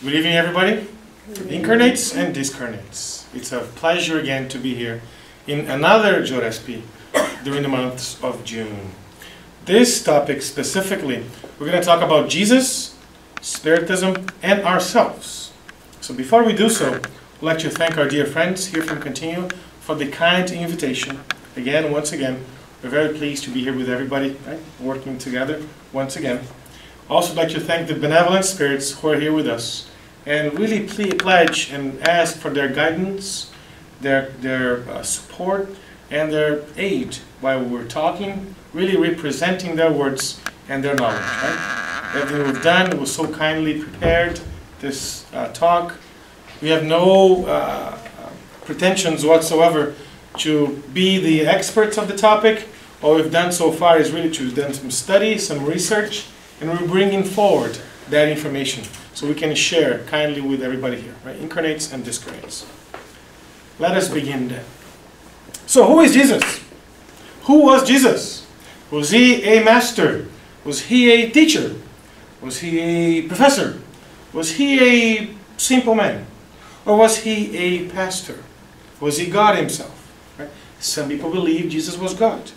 Good evening, everybody. Incarnates and discarnates. It's a pleasure again to be here in another Jorespe during the months of June. This topic specifically, we're going to talk about Jesus, Spiritism, and ourselves. So before we do so, I'd like to thank our dear friends here from Continue for the kind invitation. Again, once again, we're very pleased to be here with everybody, right? Working together once again. Also, I'd like to thank the benevolent spirits who are here with us and really pledge and ask for their guidance, their support, and their aid while we're talking, really representing their words and their knowledge. Right? Everything we've done was so kindly prepared, this talk. We have no pretensions whatsoever to be the experts of the topic. All we've done so far is really to do some study, some research, and we're bringing forward that information so we can share kindly with everybody here, right? Incarnates and discarnates. Let us begin then. So who is Jesus? Who was Jesus? Was he a master? Was he a teacher? Was he a professor? Was he a simple man? Or was he a pastor? Was he God himself? Right? Some people believe Jesus was God.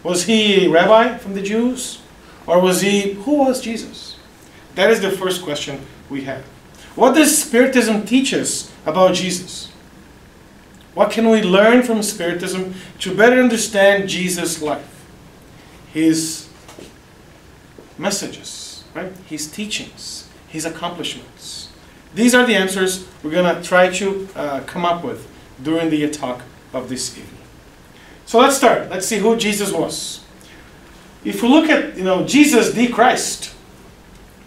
Was he a rabbi from the Jews? Or was he, who was Jesus? That is the first question we have. What does Spiritism teach us about Jesus? What can we learn from Spiritism to better understand Jesus' life? His messages, right? His teachings, his accomplishments. These are the answers we're going to try to come up with during the talk of this evening. So let's start. Let's see who Jesus was. If we look at, Jesus the Christ,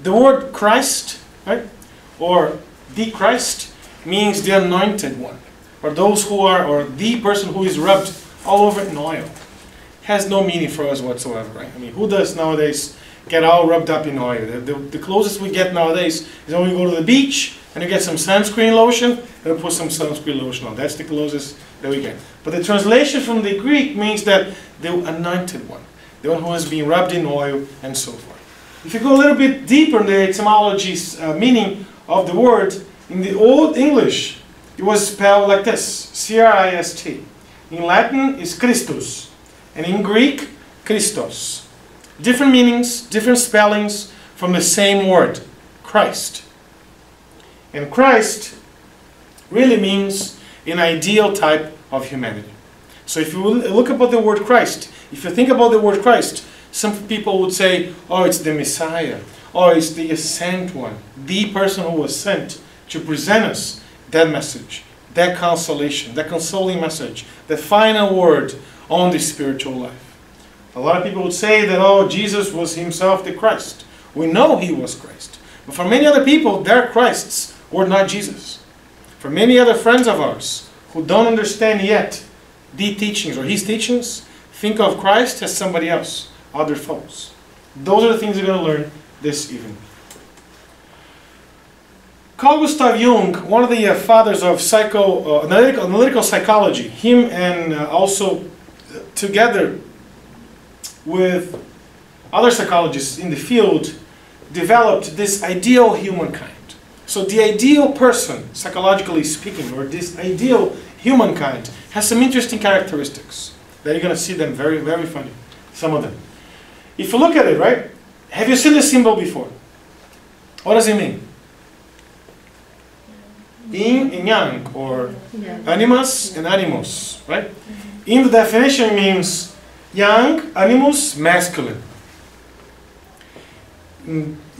the word Christ, right, or the Christ means the anointed one, or those who are, or the person who is rubbed all over in oil. Has no meaning for us whatsoever, right? I mean, who does nowadays get all rubbed up in oil? The closest we get nowadays is when we go to the beach and you get some sunscreen lotion and we put some sunscreen lotion on. That's the closest that we get. But the translation from the Greek means that the anointed one, the one who has been rubbed in oil and so forth. If you go a little bit deeper in the etymology meaning of the word, in the Old English, it was spelled like this, C-R-I-S-T. In Latin, it's Christus. And in Greek, Christos. Different meanings, different spellings from the same word, Christ. And Christ really means an ideal type of humanity. So if you look about the word Christ, if you think about the word Christ, some people would say, oh, it's the Messiah, or it's the sent one, the person who was sent to present us that message, that consolation, that consoling message, the final word on the spiritual life. A lot of people would say that, oh, Jesus was himself the Christ. We know he was Christ. But for many other people, their Christs were not Jesus. For many other friends of ours who don't understand yet the teachings or his teachings, think of Christ as somebody else, other folks. Those are the things we're going to learn this evening. Carl Gustav Jung, one of the fathers of analytical psychology, him and also together with other psychologists in the field, developed this ideal humankind. So the ideal person, psychologically speaking, or this ideal humankind, has some interesting characteristics that you're going to see them very, very funny, some of them. If you look at it, right, have you seen this symbol before? What does it mean? Yin and yang, or animus and animus, right? In the definition it means yang, animus, masculine.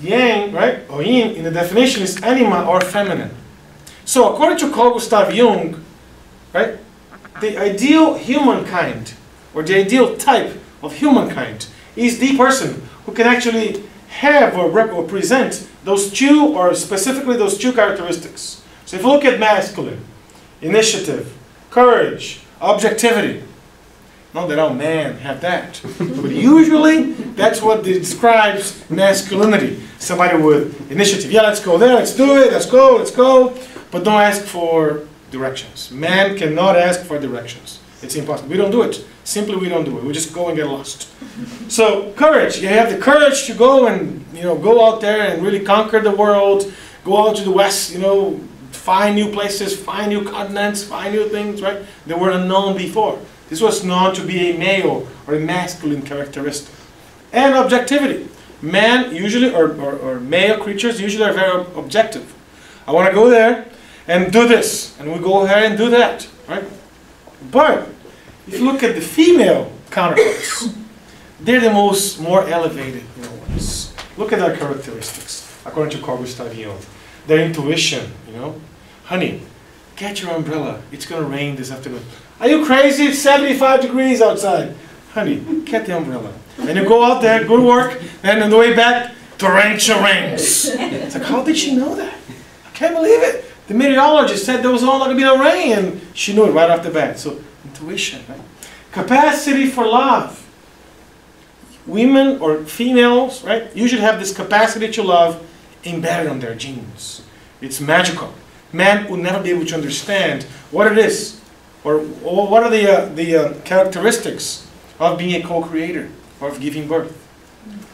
Yang, right, or yin, in the definition is anima or feminine. So according to Carl Gustav Jung, right, the ideal humankind, or the ideal type of humankind, is the person who can actually have or present those two, or specifically those two characteristics. So if you look at masculine, initiative, courage, objectivity, not that all men have that, but usually that's what describes masculinity. Somebody with initiative. Yeah, let's go there, let's do it, let's go. But don't ask for directions. Men cannot ask for directions. It's impossible. We don't do it. Simply we don't do it. We just go and get lost. So courage. You have the courage to go and go out there and really conquer the world, go out to the West, find new places, find new continents, find new things, right? They were unknown before. This was known to be a male or a masculine characteristic. And objectivity. Men usually, or male creatures usually are very objective. I want to go there and do this, and we go ahead and do that, right? But if you look at the female counterparts, they're the more elevated ones. Look at their characteristics, according to Carl Gustav Jung. Their intuition, honey, get your umbrella. It's going to rain this afternoon. Are you crazy? It's 75 degrees outside. Honey, get the umbrella. And you go out there, go to work, and on the way back, torrential rains. It's like, how did she know that? I can't believe it. The meteorologist said there was not going to be no rain, and she knew it right off the bat. So, intuition, right? Capacity for love. Women or females, right, usually have this capacity to love embedded on their genes. It's magical. Man would never be able to understand what it is, or what are the characteristics of being a co-creator, or of giving birth.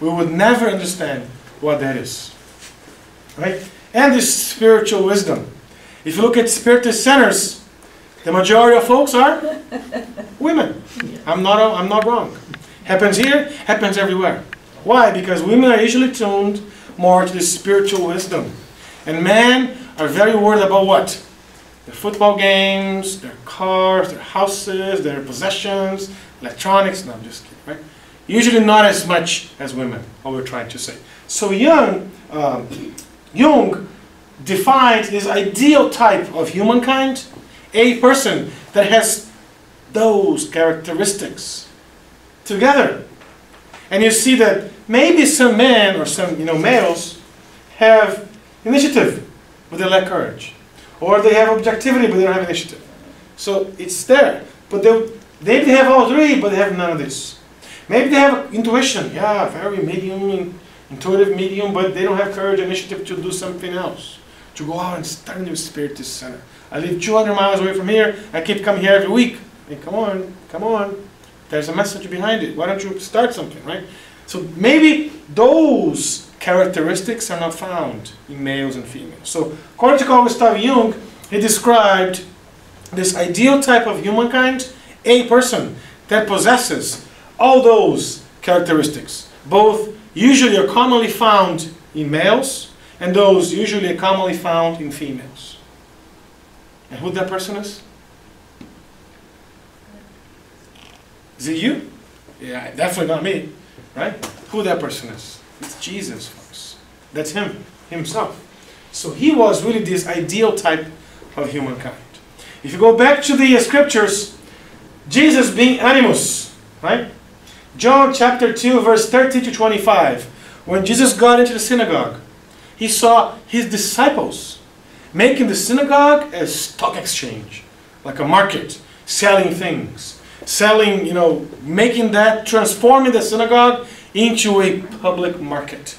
We would never understand what that is. Right? And this spiritual wisdom. If you look at Spiritist centers, the majority of folks are women. I'm not wrong. Happens here, happens everywhere. Why? Because women are usually tuned more to the spiritual wisdom. And men are very worried about what? Their football games, their cars, their houses, their possessions, electronics. No, I'm just kidding, right? Usually not as much as women, what we're trying to say. So Jung defines this ideal type of humankind, a person that has those characteristics together. And you see that maybe some men or some males have initiative, but they lack courage. Or they have objectivity, but they don't have initiative. So it's there. But they have all three, but they have none of this. Maybe they have intuition. Yeah, very medium, intuitive medium, but they don't have courage, initiative to do something else. To go out and start a new Spiritist center. I live 200 miles away from here. I keep coming here every week. Hey, come on. There's a message behind it. Why don't you start something, right? So maybe those characteristics are not found in males and females. So according to Carl Gustav Jung, he described this ideal type of humankind, a person that possesses all those characteristics. Both usually are commonly found in males, and those usually are commonly found in females. And who that person is? Is it you? Yeah, definitely not me, right? Who that person is? It's Jesus, folks. That's him, himself. So he was really this ideal type of humankind. If you go back to the scriptures, Jesus being animus, right? John chapter 2, verse 13 to 25. When Jesus got into the synagogue, he saw his disciples making the synagogue a stock exchange, like a market, selling things, transforming the synagogue into a public market.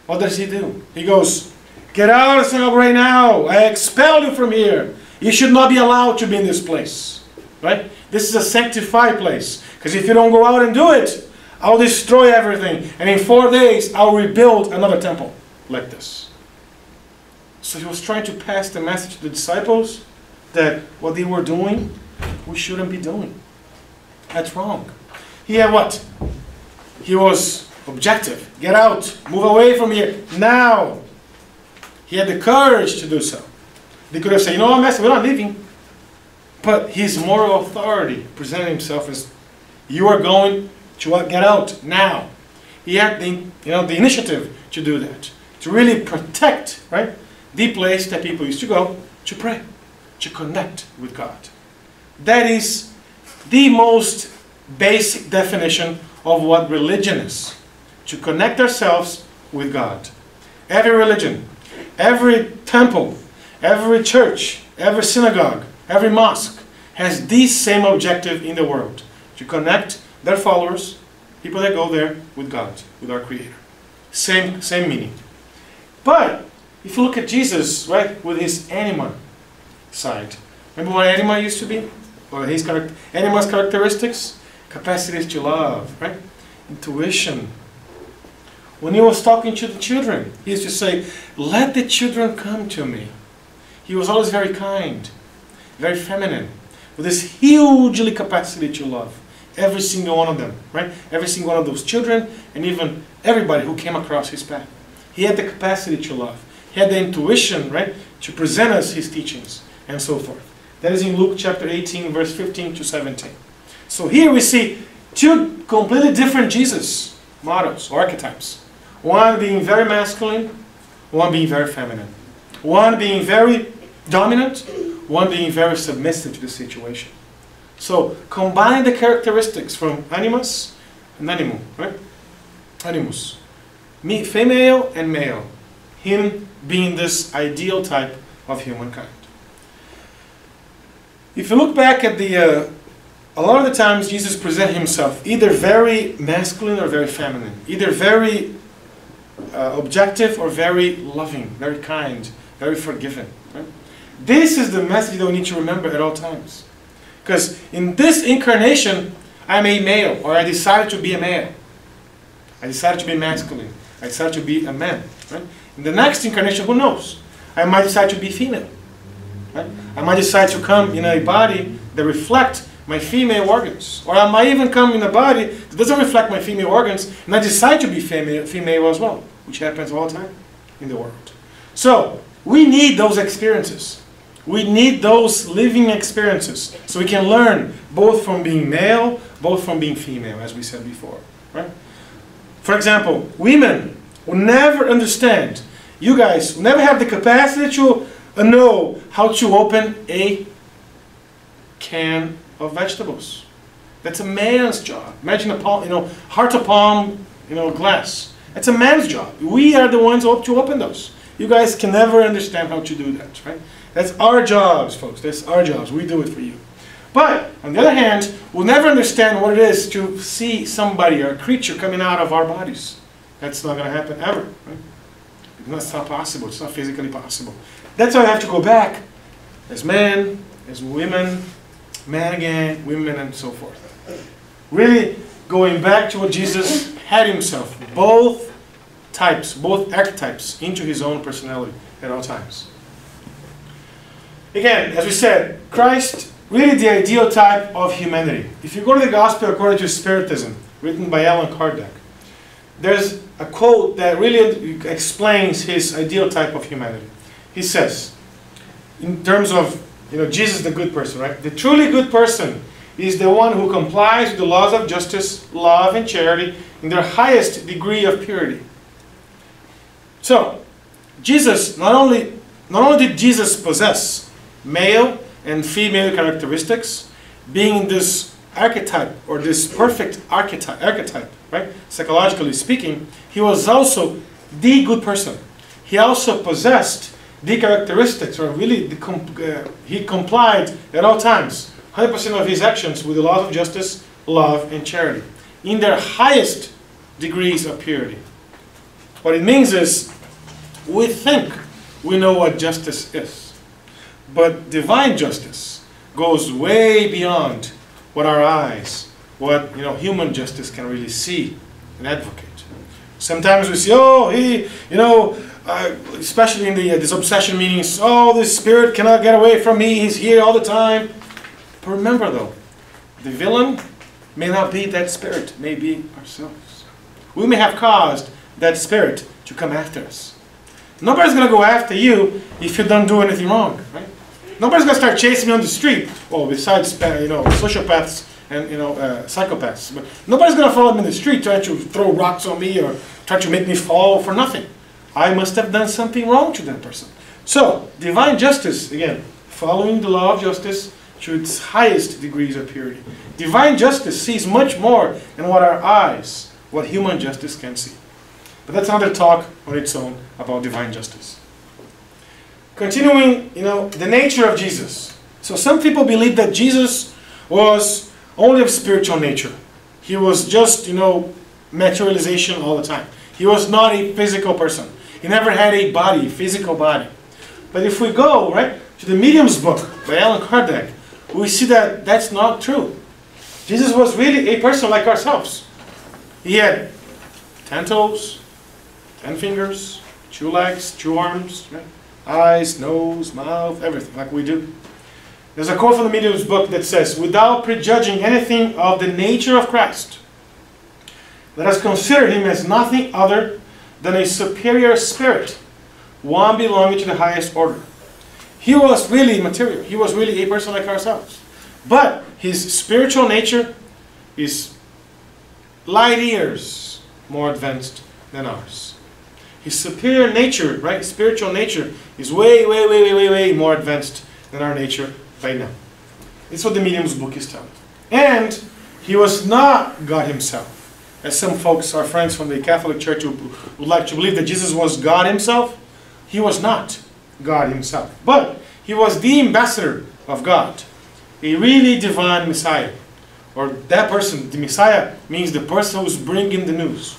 What does he do? He goes, get out of the synagogue right now. I expel you from here. You should not be allowed to be in this place. Right? This is a sanctified place. Because if you don't go out and do it, I'll destroy everything. And in 4 days, I'll rebuild another temple like this. So he was trying to pass the message to the disciples that what they were doing, we shouldn't be doing. That's wrong. He had what? He was objective. Get out. Move away from here. Now. He had the courage to do so. They could have said, you know what, Master, we're not leaving. But his moral authority presented himself as, you are going to get out now. He had the initiative to do that. To really protect, right, the place that people used to go to pray, to connect with God. That is the most basic definition of what religion is. To connect ourselves with God. Every religion, every temple, every church, every synagogue, every mosque has the same objective in the world. To connect their followers, people that go there, with God, with our Creator. Same meaning. But if you look at Jesus, right, with his anima side. Remember what anima used to be? Or his anima's characteristics? Capacities to love, right? Intuition. When he was talking to the children, he used to say, "Let the children come to me." He was always very kind, very feminine, with this hugely capacity to love. Every single one of them, right? Every single one of those children, and even everybody who came across his path. He had the capacity to love. He had the intuition, right, to present us his teachings, and so forth. That is in Luke chapter 18, verse 15 to 17. So here we see two completely different Jesus models, or archetypes. One being very masculine, one being very feminine. One being very dominant, one being very submissive to the situation. So combine the characteristics from animus and animal, right? Animus. Female and male. Him being this ideal type of humankind. If you look back at the, a lot of the times Jesus presented himself either very masculine or very feminine. Either very objective or very loving, very kind, very forgiving. Right? This is the message that we need to remember at all times. Because in this incarnation, I'm a male, or I decided to be a male. I decided to be masculine. I decided to be a man. Right? In the next incarnation, who knows? I might decide to be female. Right? I might decide to come in a body that reflects my female organs. Or I might even come in a body that doesn't reflect my female organs, and I decide to be female as well, which happens all the time in the world. So, we need those experiences. We need those living experiences so we can learn both from being male, both from being female, as we said before. Right? For example, women will never understand. You guys will never have the capacity to know how to open a can of vegetables. That's a man's job. Imagine a palm, heart to palm, glass. That's a man's job. We are the ones to open those. You guys can never understand how to do that, right? That's our jobs, folks. That's our jobs. We do it for you. But, on the other hand, we'll never understand what it is to see somebody or a creature coming out of our bodies. That's not going to happen ever, right? It's not possible. It's not physically possible. That's why I have to go back as men, as women, man again, women, and so forth. Really going back to what Jesus had himself, both types, both archetypes, into his own personality at all times. Again, as we said, Christ, really the ideal type of humanity. If you go to the Gospel according to Spiritism, written by Allan Kardec, there's a quote that really explains his ideal type of humanity. He says, in terms of, Jesus the good person, right? The truly good person is the one who complies with the laws of justice, love, and charity in their highest degree of purity. So, Jesus, not only did Jesus possess male and female characteristics, being this archetype, or this perfect archetype, right? Psychologically speaking, he was also the good person. He also possessed the characteristics, or really he complied at all times, 100% of his actions with the laws of justice, love, and charity, in their highest degrees of purity. What it means is, we think we know what justice is, but divine justice goes way beyond what our eyes, what human justice can really see and advocate. Sometimes we see, especially in these obsession meetings, this spirit cannot get away from me, he's here all the time. But remember though, the villain may not be that spirit, may be ourselves. We may have caused that spirit to come after us. Nobody's going to go after you if you don't do anything wrong, right? Nobody's going to start chasing me on the street, besides sociopaths and psychopaths. But nobody's going to follow me in the street trying to throw rocks on me or try to make me fall for nothing. I must have done something wrong to that person. So, divine justice, again, following the law of justice to its highest degrees of purity. Divine justice sees much more than what our eyes, what human justice can see. But that's another talk on its own about divine justice. Continuing, the nature of Jesus. So some people believe that Jesus was only of spiritual nature. He was just, materialization all the time. He was not a physical person. He never had a body, physical body. But if we go, right, to the Medium's book by Allan Kardec, we see that that's not true. Jesus was really a person like ourselves. He had 10 toes, 10 fingers, 2 legs, 2 arms, right? Eyes, nose, mouth, everything, like we do. There's a quote from the medium's book that says, without prejudging anything of the nature of Christ, let us consider him as nothing other than a superior spirit, one belonging to the highest order. He was really material. He was really a person like ourselves. But his spiritual nature is light years more advanced than ours. His superior nature, right, spiritual nature, is way more advanced than our nature right now. It's what the medium's book is telling. And he was not God himself. As some folks, our friends from the Catholic Church, would like to believe that Jesus was God himself. He was not God himself. But he was the ambassador of God. A really divine Messiah. Or that person, the Messiah, means the person who's bringing the news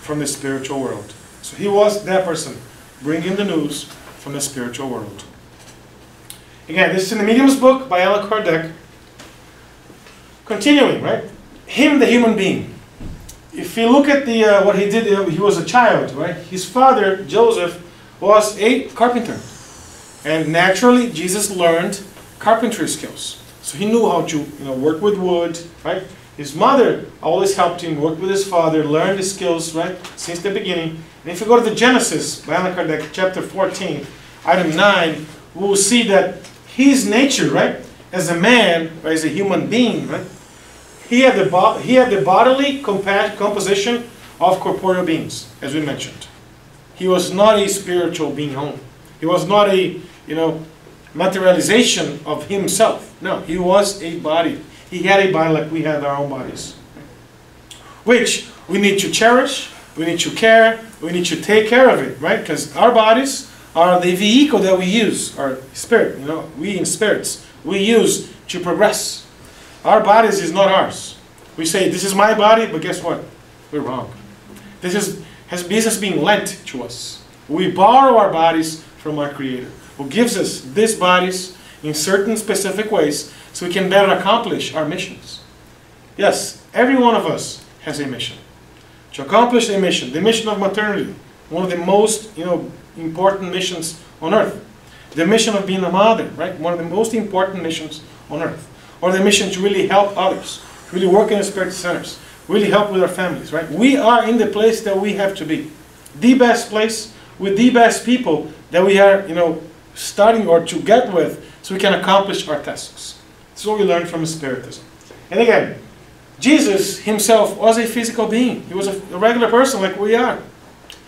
from the spiritual world. So he was that person, bringing the news from the spiritual world. Again, this is in the Medium's book by Allan Kardec. Continuing, right? Him, the human being. If you look at the what he did, he was a child, right? His father, Joseph, was a carpenter. And naturally, Jesus learned carpentry skills. So he knew how to work with wood, right? His mother always helped him work with his father, learn the skills, right? Since the beginning. And if you go to the Genesis, by Allan Kardec, chapter 14, item 9, we will see that his nature, right? As a man, or as a human being, right? He had the bodily composition of corporeal beings, as we mentioned. He was not a spiritual being only. He was not a, materialization of himself. No, he was a body. He had a body like we have our own bodies. Which we need to cherish, we need to care, we need to take care of it, right? Because our bodies are the vehicle that we use, our spirit, we in spirits, we use to progress. Our bodies is not ours. We say, this is my body, but guess what? We're wrong. This has been lent to us. We borrow our bodies from our Creator, who gives us these bodies in certain specific ways so we can better accomplish our missions. Yes, every one of us has a mission. To accomplish a mission, the mission of maternity, one of the most important missions on earth. The mission of being a mother, right? One of the most important missions on earth. Or the mission to really help others, to really work in the spirit centers, really help with our families, right? We are in the place that we have to be. The best place with the best people that we are, starting or to get with so we can accomplish our tasks. This is what we learned from Spiritism. And again, Jesus himself was a physical being. He was a regular person like we are.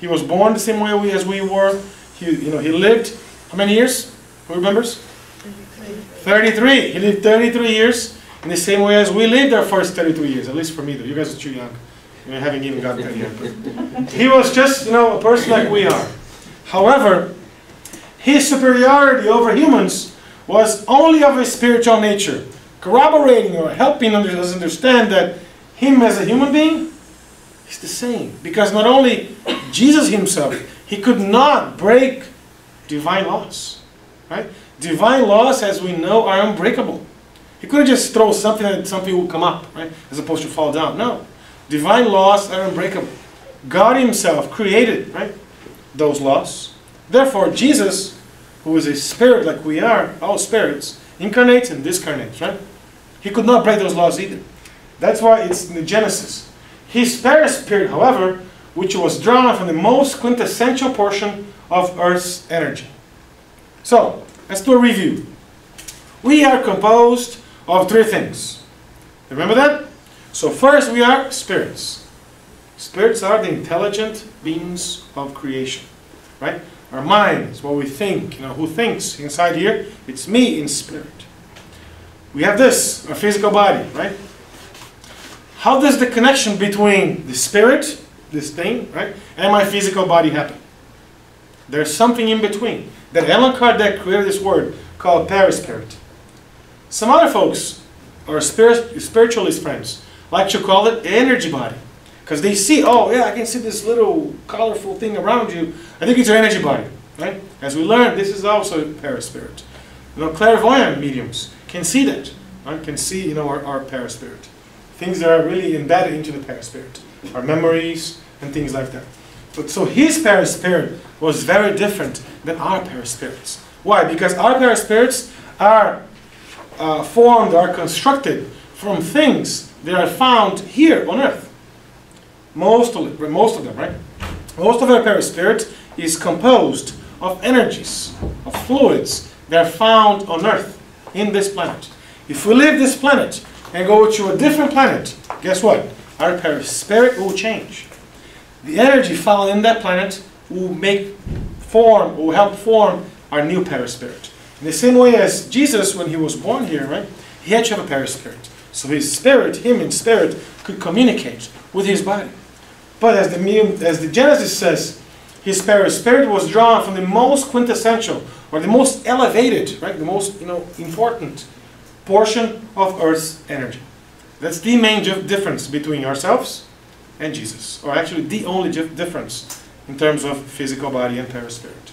He was born the same way as we were. He lived, how many years? Who remembers? 33. He lived 33 years in the same way as we lived our first 33 years, at least for me though. You guys are too young. You haven't even gotten there yet. He was just, a person like we are. However, his superiority over humans was only of a spiritual nature, corroborating or helping us understand that him as a human being is the same. Because not only Jesus himself, he could not break divine laws, right? Divine laws, as we know, are unbreakable. He couldn't just throw something and something would come up, right? As opposed to fall down. No. Divine laws are unbreakable. God himself created, right, those laws. Therefore, Jesus, who is a spirit like we are, all spirits, incarnates and discarnates, right? He could not break those laws either. That's why it's in the Genesis. His spirit, however, which was drawn from the most quintessential portion of Earth's energy. So, let's do a review. We are composed of 3 things. Remember that? So first we are spirits. Spirits are the intelligent beings of creation, right? Our mind is what we think. Who thinks inside here? It's me in spirit. We have this, our physical body, right? How does the connection between the spirit, this thing, right, and my physical body happen? There's something in between. That Allan Kardec created this word called perispirit. Some other folks, or spiritualist friends, like to call it the energy body. Because they see, oh yeah, I can see this little colorful thing around you. I think it's your energy body, right? As we learned, this is also perispirit. Clairvoyant mediums can see that, right? Can see, our perispirit. Things that are really embedded into the perispirit. Our memories and things like that. But so his perispirit was very different than our perispirits. Why? Because our perispirits are formed, are constructed from things that are found here on earth. Most of them, right? Most of our perispirit is composed of energies, of fluids that are found on earth, in this planet. If we leave this planet and go to a different planet, guess what? Our perispirit will change. The energy found in that planet will help form our new perispirit. In the same way as Jesus, when he was born here, right? He had to have a perispirit. So his spirit, him in spirit, could communicate with his body. But as the Genesis says, his perispirit was drawn from the most quintessential, or the most elevated, right? The most important portion of Earth's energy. That's the main difference between ourselves and Jesus, or actually the only difference in terms of physical body and perispirit.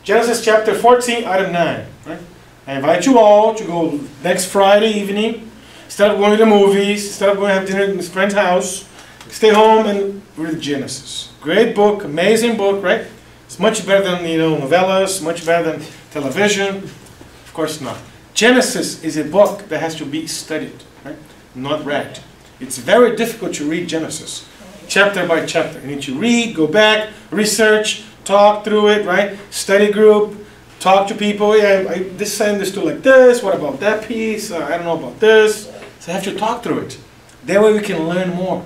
Genesis chapter 14, item 9. Right? I invite you all to go next Friday evening, instead of going to the movies, instead of going to have dinner in his friend's house, stay home and read Genesis. Great book, amazing book, right? It's much better than novellas, much better than television. Of course not. Genesis is a book that has to be studied, right? Not read. It's very difficult to read Genesis, chapter by chapter. You need to read, go back, research, talk through it, right? Study group, talk to people. Yeah, this I understood like this. What about that piece? I don't know about this. So I have to talk through it. That way we can learn more,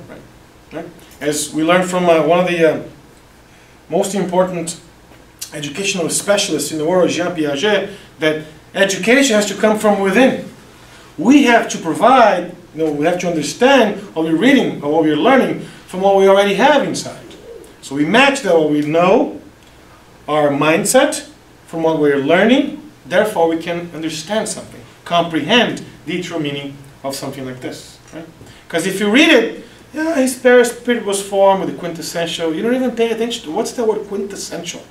right? As we learned from one of the most important educational specialists in the world, Jean Piaget, that education has to come from within. We have to provide, we have to understand what we're reading or what we're learning from what we already have inside. So we match that what we know, our mindset, from what we're learning, therefore we can understand something, comprehend the true meaning of something like this. Right? Because if you read it, yeah, his perispirit was formed with the quintessential. You don't even pay attention to what's the word quintessential.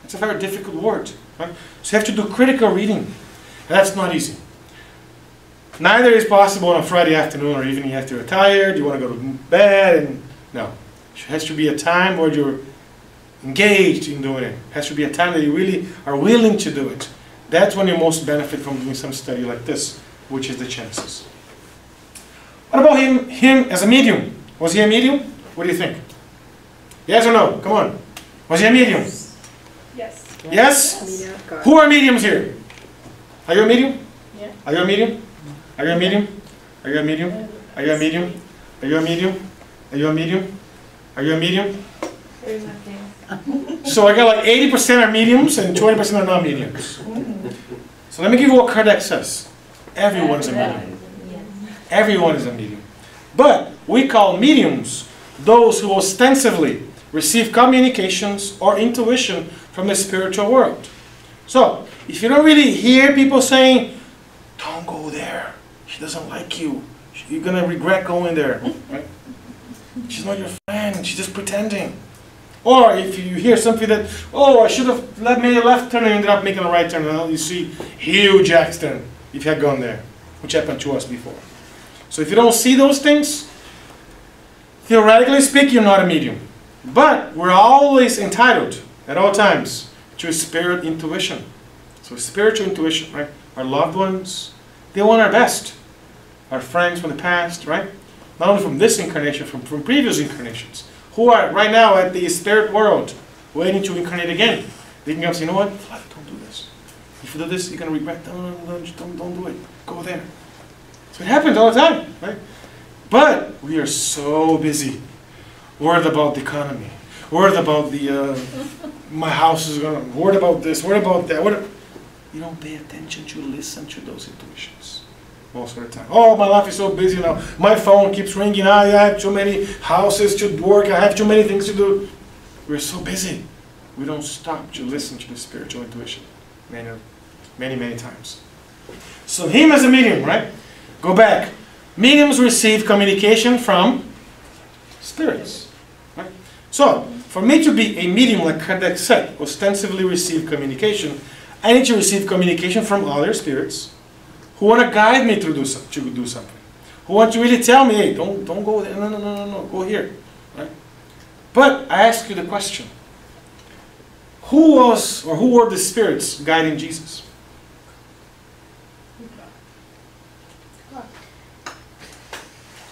It's a very difficult word. Right? So you have to do critical reading. And that's not easy. Neither is possible on a Friday afternoon or evening after you're tired, you want to go to bed. And no. It has to be a time where you're engaged in doing it. It has to be a time that you really are willing to do it. That's when you most benefit from doing some study like this, which is the chances. What about him as a medium? Was he a medium? What do you think? Yes or no? Come on. Was he a medium? Yes. Yes? Who are mediums here? Are you a medium? Yeah. Are you a medium? Are you a medium? Are you a medium? Are you a medium? Are you a medium? Are you a medium? Are you a medium? So I got like 80% are mediums and 20% are not mediums. So let me give you what Kardec says. Everyone is a medium. Everyone is a medium. But we call mediums those who ostensibly receive communications or intuition from the spiritual world. So if you don't really hear people saying, don't go there, she doesn't like you, you're going to regret going there. Right? She's not your friend, she's just pretending. Or if you hear something that, oh, I should have made a left turn and ended up making a right turn, and you see huge accident if you had gone there, which happened to us before. So if you don't see those things, theoretically speaking, you're not a medium. But we're always entitled, at all times, to spirit intuition. So spiritual intuition, right? Our loved ones, they want our best. Our friends from the past, right? Not only from this incarnation, from previous incarnations, who are right now at the spirit world, waiting to incarnate again. They can come and say, you know what? Flávio, don't do this. If you do this, you're going to regret. Don't do it. Go there. So it happens all the time, right? But we are so busy, worried about the economy, worried about the, my house is going to, worried about this, worried about that. You don't pay attention to listen to those intuitions most of the time. Oh, my life is so busy now. My phone keeps ringing. I have too many houses to work. I have too many things to do. We're so busy. We don't stop to listen to the spiritual intuition many times. So him as a medium, right? Go back. Mediums receive communication from spirits. Right? So, for me to be a medium, like Kardec said, ostensibly receive communication, I need to receive communication from other spirits who want to guide me to do something. Who want to really tell me, hey, don't go there, no, go here. Right? But I ask you the question. Who was, or who were the spirits guiding Jesus?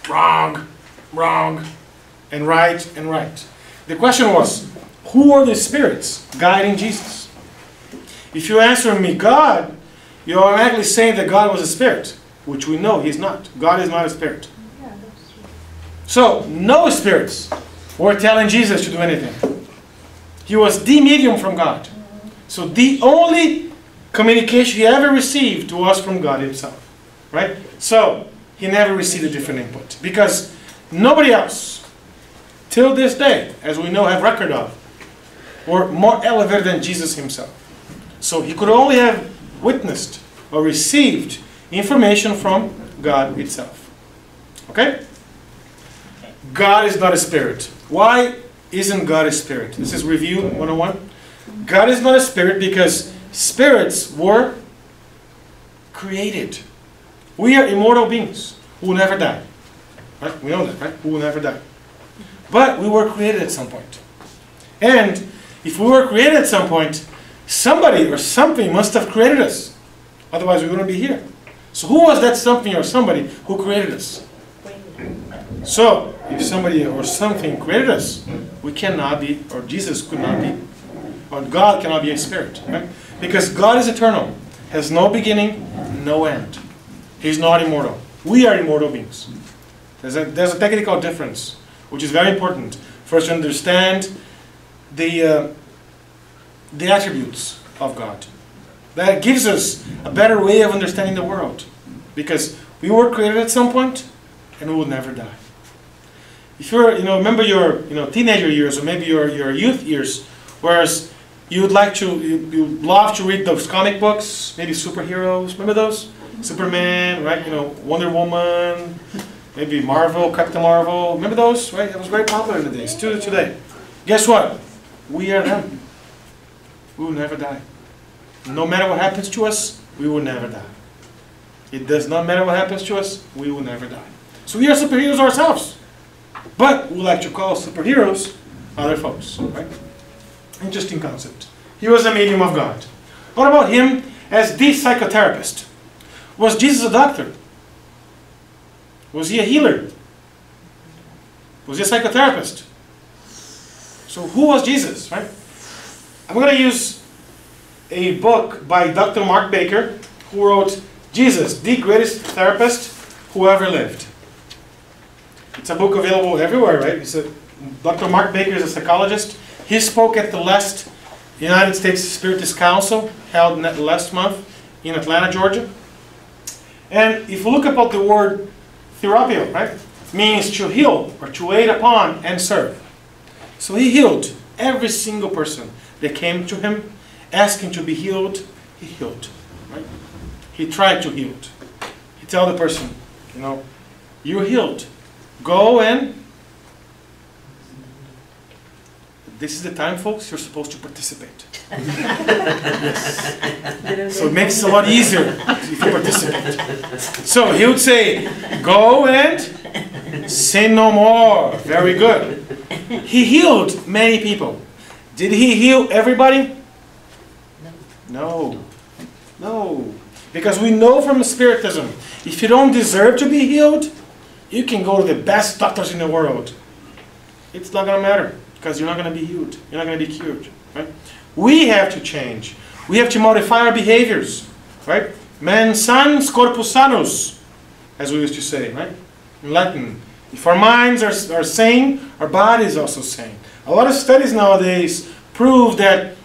Wrong, wrong, and right, and right. The question was, who were the spirits guiding Jesus? If you answer me God, you're automatically saying that God was a spirit, which we know He's not. God is not a spirit. Yeah, that's true. So, no spirits were telling Jesus to do anything. He was the medium from God. So the only communication He ever received was from God Himself. Right? So, He never received a different input. Because nobody else, till this day, as we know, have record of, were more elevated than Jesus Himself. So He could only have witnessed or received information from God itself. Okay? God is not a spirit. Why isn't God a spirit? This is Review 101. God is not a spirit because spirits were created. We are immortal beings who will never die. Right? We know that, right? Who will never die. But we were created at some point. And if we were created at some point, somebody or something must have created us. Otherwise we wouldn't be here. So who was that something or somebody who created us? So, if somebody or something created us, we cannot be, or Jesus could not be, or God cannot be a spirit. Right? Because God is eternal, has no beginning, no end. He's not immortal. We are immortal beings. There's a technical difference, which is very important for us to understand the attributes of God. That gives us a better way of understanding the world. Because we were created at some point, and we will never die. If you're, remember your, teenager years or maybe your youth years, whereas you love to read those comic books, maybe superheroes. Remember those? Superman, right? Wonder Woman, maybe Marvel, Captain Marvel. Remember those, right? It was very popular in the days. Still today. Guess what? We are them. We will never die. No matter what happens to us, we will never die. It does not matter what happens to us, we will never die. So we are superheroes ourselves. But we like to call superheroes other folks. Right? Interesting concept. He was a medium of God. What about Him as the psychotherapist? Was Jesus a doctor? Was He a healer? Was He a psychotherapist? So who was Jesus? Right? I'm going to use a book by Dr. Mark Baker, who wrote Jesus, the greatest therapist who ever lived. It's a book available everywhere, right? Dr. Mark Baker is a psychologist. He spoke at the last United States Spiritist Council held last month in Atlanta, Georgia. And if you look about the word therapio, right, means to heal or to wait upon and serve. So He healed every single person that came to Him, asking to be healed. He healed, right? He tried to heal. He told the person, you're healed. Go and... This is the time, folks, you're supposed to participate. Yes. So it makes it a lot easier if you participate. So He would say, go and sin no more. Very good. He healed many people. Did He heal everybody? No. No. Because we know from Spiritism, if you don't deserve to be healed, you can go to the best doctors in the world. It's not going to matter. Because you're not going to be healed. You're not going to be cured. Right? We have to change. We have to modify our behaviors. Right? Mens sans corpus sanus, as we used to say, right? In Latin. If our minds are sane, our body is also sane. A lot of studies nowadays prove that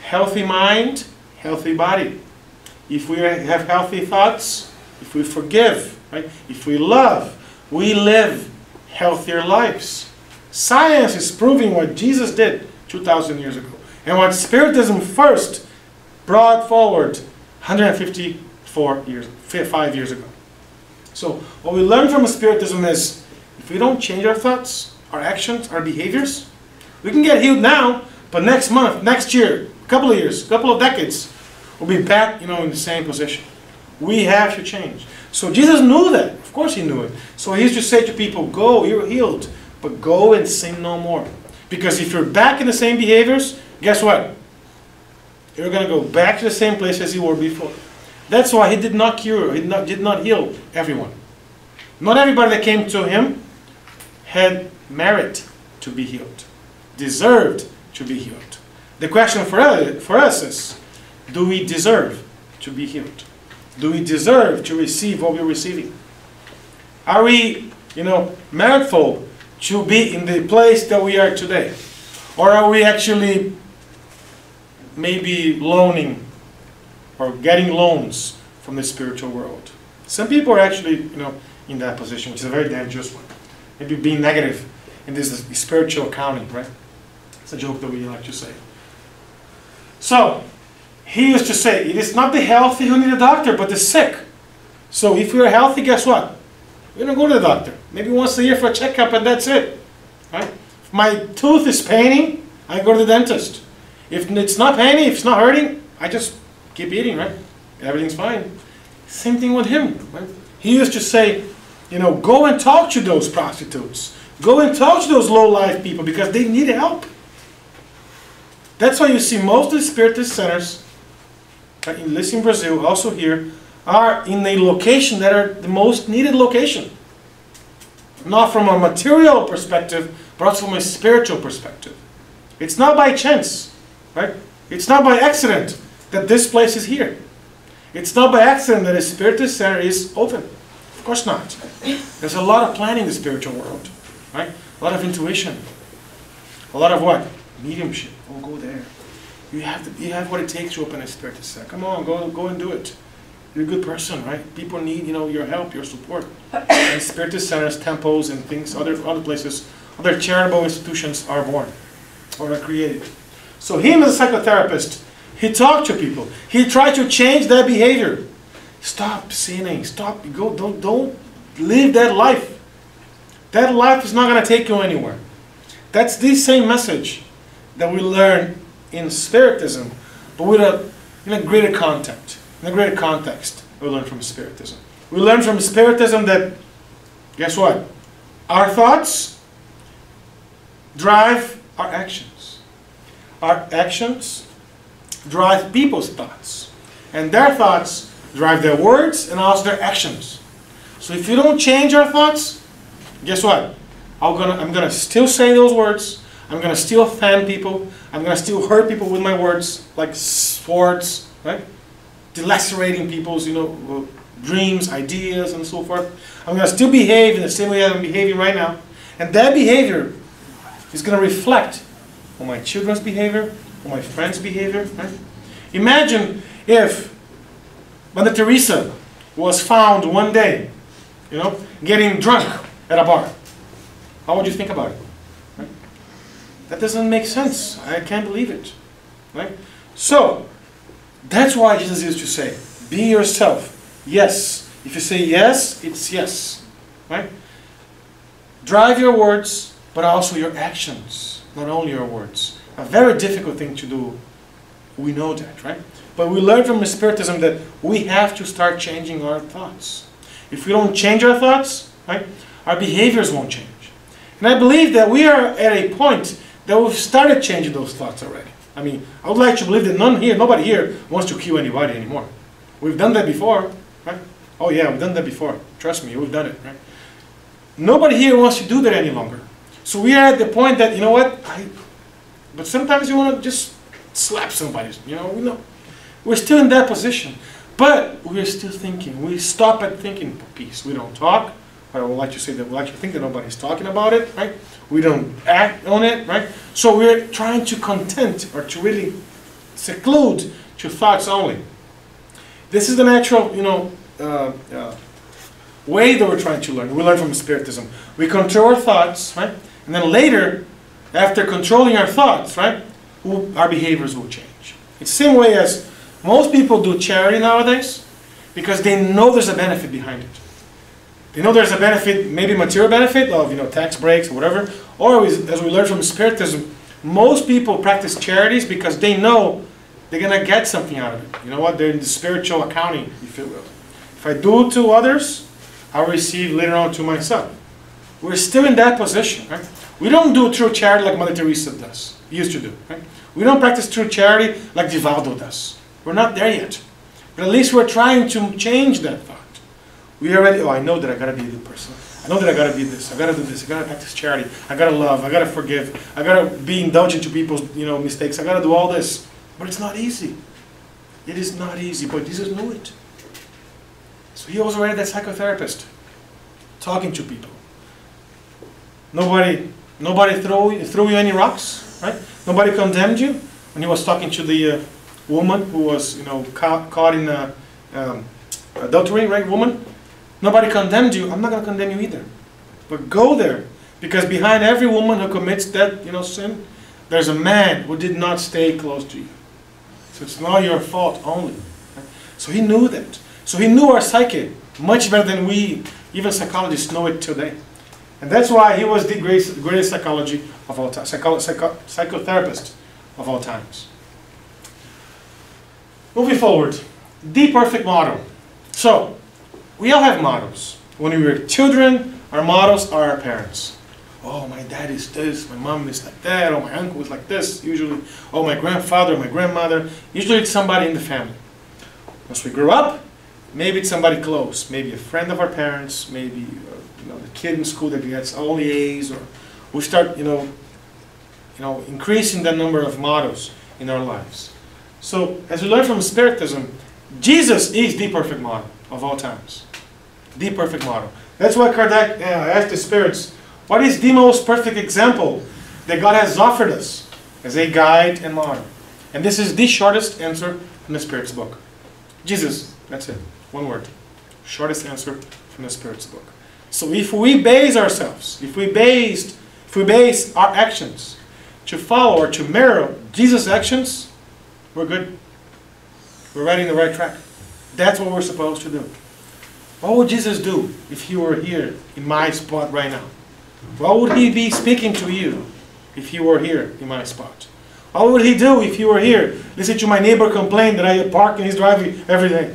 healthy mind, healthy body. If we have healthy thoughts, if we forgive, right? If we love, we live healthier lives. Science is proving what Jesus did 2,000 years ago. And what Spiritism first brought forward 5 years ago. So what we learn from Spiritism is if we don't change our thoughts, our actions, our behaviors, we can get healed now, but next month, next year, a couple of years, a couple of decades, we'll be back, in the same position. We have to change. So Jesus knew that. Of course He knew it. So He used to say to people, go, you're healed. But go and sin no more. Because if you're back in the same behaviors, guess what? You're going to go back to the same place as you were before. That's why he did not cure, he did not heal everyone. Not everybody that came to him had merit to be healed, deserved to be healed. The question for us is, do we deserve to be healed? Do we deserve to receive what we're receiving? Are we, meritful to be in the place that we are today? Or are we actually maybe loaning or getting loans from the spiritual world? Some people are actually, in that position, which is a very dangerous one. Maybe being negative in this spiritual accounting, right? It's a joke that we like to say. So, he used to say, it is not the healthy who need a doctor, but the sick. So if we are healthy, guess what? We don't go to the doctor. Maybe once a year for a checkup and that's it. Right? If my tooth is paining, I go to the dentist. If it's not paining, if it's not hurting, I just keep eating, right? Everything's fine. Same thing with him. Right? He used to say, go and talk to those prostitutes. Go and talk to those low-life people because they need help. That's why you see most of the Spiritist centers, at least in Brazil, also here, are in a location that are the most needed location. Not from a material perspective, but also from a spiritual perspective. It's not by chance, right? It's not by accident that this place is here. It's not by accident that a Spiritist center is open. Of course not. There's a lot of planning in the spiritual world, right? A lot of intuition. A lot of what? Mediumship. Oh, go there. You have what it takes to open a Spiritist center. Come on, go and do it. You're a good person, right? People need, your help, your support. And Spiritist centers, temples, and things, other places, other charitable institutions are born or are created. So him as a psychotherapist, he talked to people. He tried to change their behavior. Stop sinning. Stop. Don't live that life. That life is not going to take you anywhere. That's the same message that we learn in Spiritism, but in a greater context. In a greater context, we learn from Spiritism. We learn from Spiritism that, guess what? Our thoughts drive our actions. Our actions drive people's thoughts. And their thoughts drive their words and also their actions. So if you don't change our thoughts, guess what? I'm gonna still say those words. I'm gonna still offend people. I'm gonna still hurt people with my words, like swords, right? Delacerating people's, dreams, ideas, and so forth. I'm gonna still behave in the same way I'm behaving right now, and that behavior is gonna reflect on my children's behavior, on my friends' behavior. Right? Imagine if Mother Teresa was found one day, getting drunk at a bar. How would you think about it? Right? That doesn't make sense. I can't believe it. Right? So, that's why Jesus used to say, be yourself. Yes. If you say yes, it's yes. Right? Drive your words, but also your actions. Not only your words. A very difficult thing to do. We know that, right? But we learn from Spiritism that we have to start changing our thoughts. If we don't change our thoughts, right, our behaviors won't change. And I believe that we are at a point that we've started changing those thoughts already. I mean, I would like to believe that nobody here wants to kill anybody anymore. We've done that before, right? Oh yeah, we've done that before. Trust me, we've done it, right? Nobody here wants to do that any longer. So we are at the point that, but sometimes you want to just slap somebody, We're still in that position. But we're still thinking. We stop at thinking piece. We don't talk. I would like to say that we like to think that nobody's talking about it, right? We don't act on it, right? So we're trying to content or to really seclude to thoughts only. This is the natural, way that we're trying to learn. We learn from Spiritism. We control our thoughts, right? And then later, after controlling our thoughts, right, our behaviors will change. It's the same way as most people do charity nowadays because they know there's a benefit behind it. They know there's a benefit, maybe material benefit of tax breaks or whatever. Or as we learn from Spiritism, most people practice charities because they know they're going to get something out of it. You know what? They're in the spiritual accounting, if you will. If I do to others, I'll receive later on to myself. We're still in that position, right? We don't do true charity like Mother Teresa does, used to do. Right? We don't practice true charity like Divaldo does. We're not there yet. But at least we're trying to change that thought. We already, oh, I know that I got to be a good person. I know that I got to be this. I got to do this. I got to practice charity. I got to love. I got to forgive. I got to be indulgent to people's mistakes. I got to do all this. But it's not easy. It is not easy. But Jesus knew it. So he was already that psychotherapist, talking to people. Nobody threw you any rocks, right? Nobody condemned you when he was talking to the woman who was, caught in adultery, right? Woman. Nobody condemned you. I'm not going to condemn you either. But go there, because behind every woman who commits that, sin, there's a man who did not stay close to you. So it's not your fault only. Right? So he knew that. So he knew our psyche much better than we, even psychologists, know it today. And that's why he was the greatest psychology of all time, psychotherapist of all times. Moving forward, the perfect model. So, we all have models. When we were children, our models are our parents. Oh, my dad is this, my mom is like that, or my uncle is like this, usually. Oh, my grandfather, my grandmother. Usually it's somebody in the family. Once we grow up, maybe it's somebody close. Maybe a friend of our parents, maybe the kid in school that gets all the A's, or we start, increasing the number of models in our lives. So, as we learn from Spiritism, Jesus is the perfect model of all times. The perfect model. That's why Kardec asked the spirits, what is the most perfect example that God has offered us as a guide and model? And this is the shortest answer from the Spirit's book. Jesus, that's it. One word. Shortest answer from the Spirit's book. So if we base ourselves, if we base our actions to follow or to mirror Jesus' actions, we're good. We're right in the right track. That's what we're supposed to do. What would Jesus do if he were here in my spot right now? What would he be speaking to you if he were here in my spot? What would he do if he were here? Listen to my neighbor complain that I park in his driveway every day.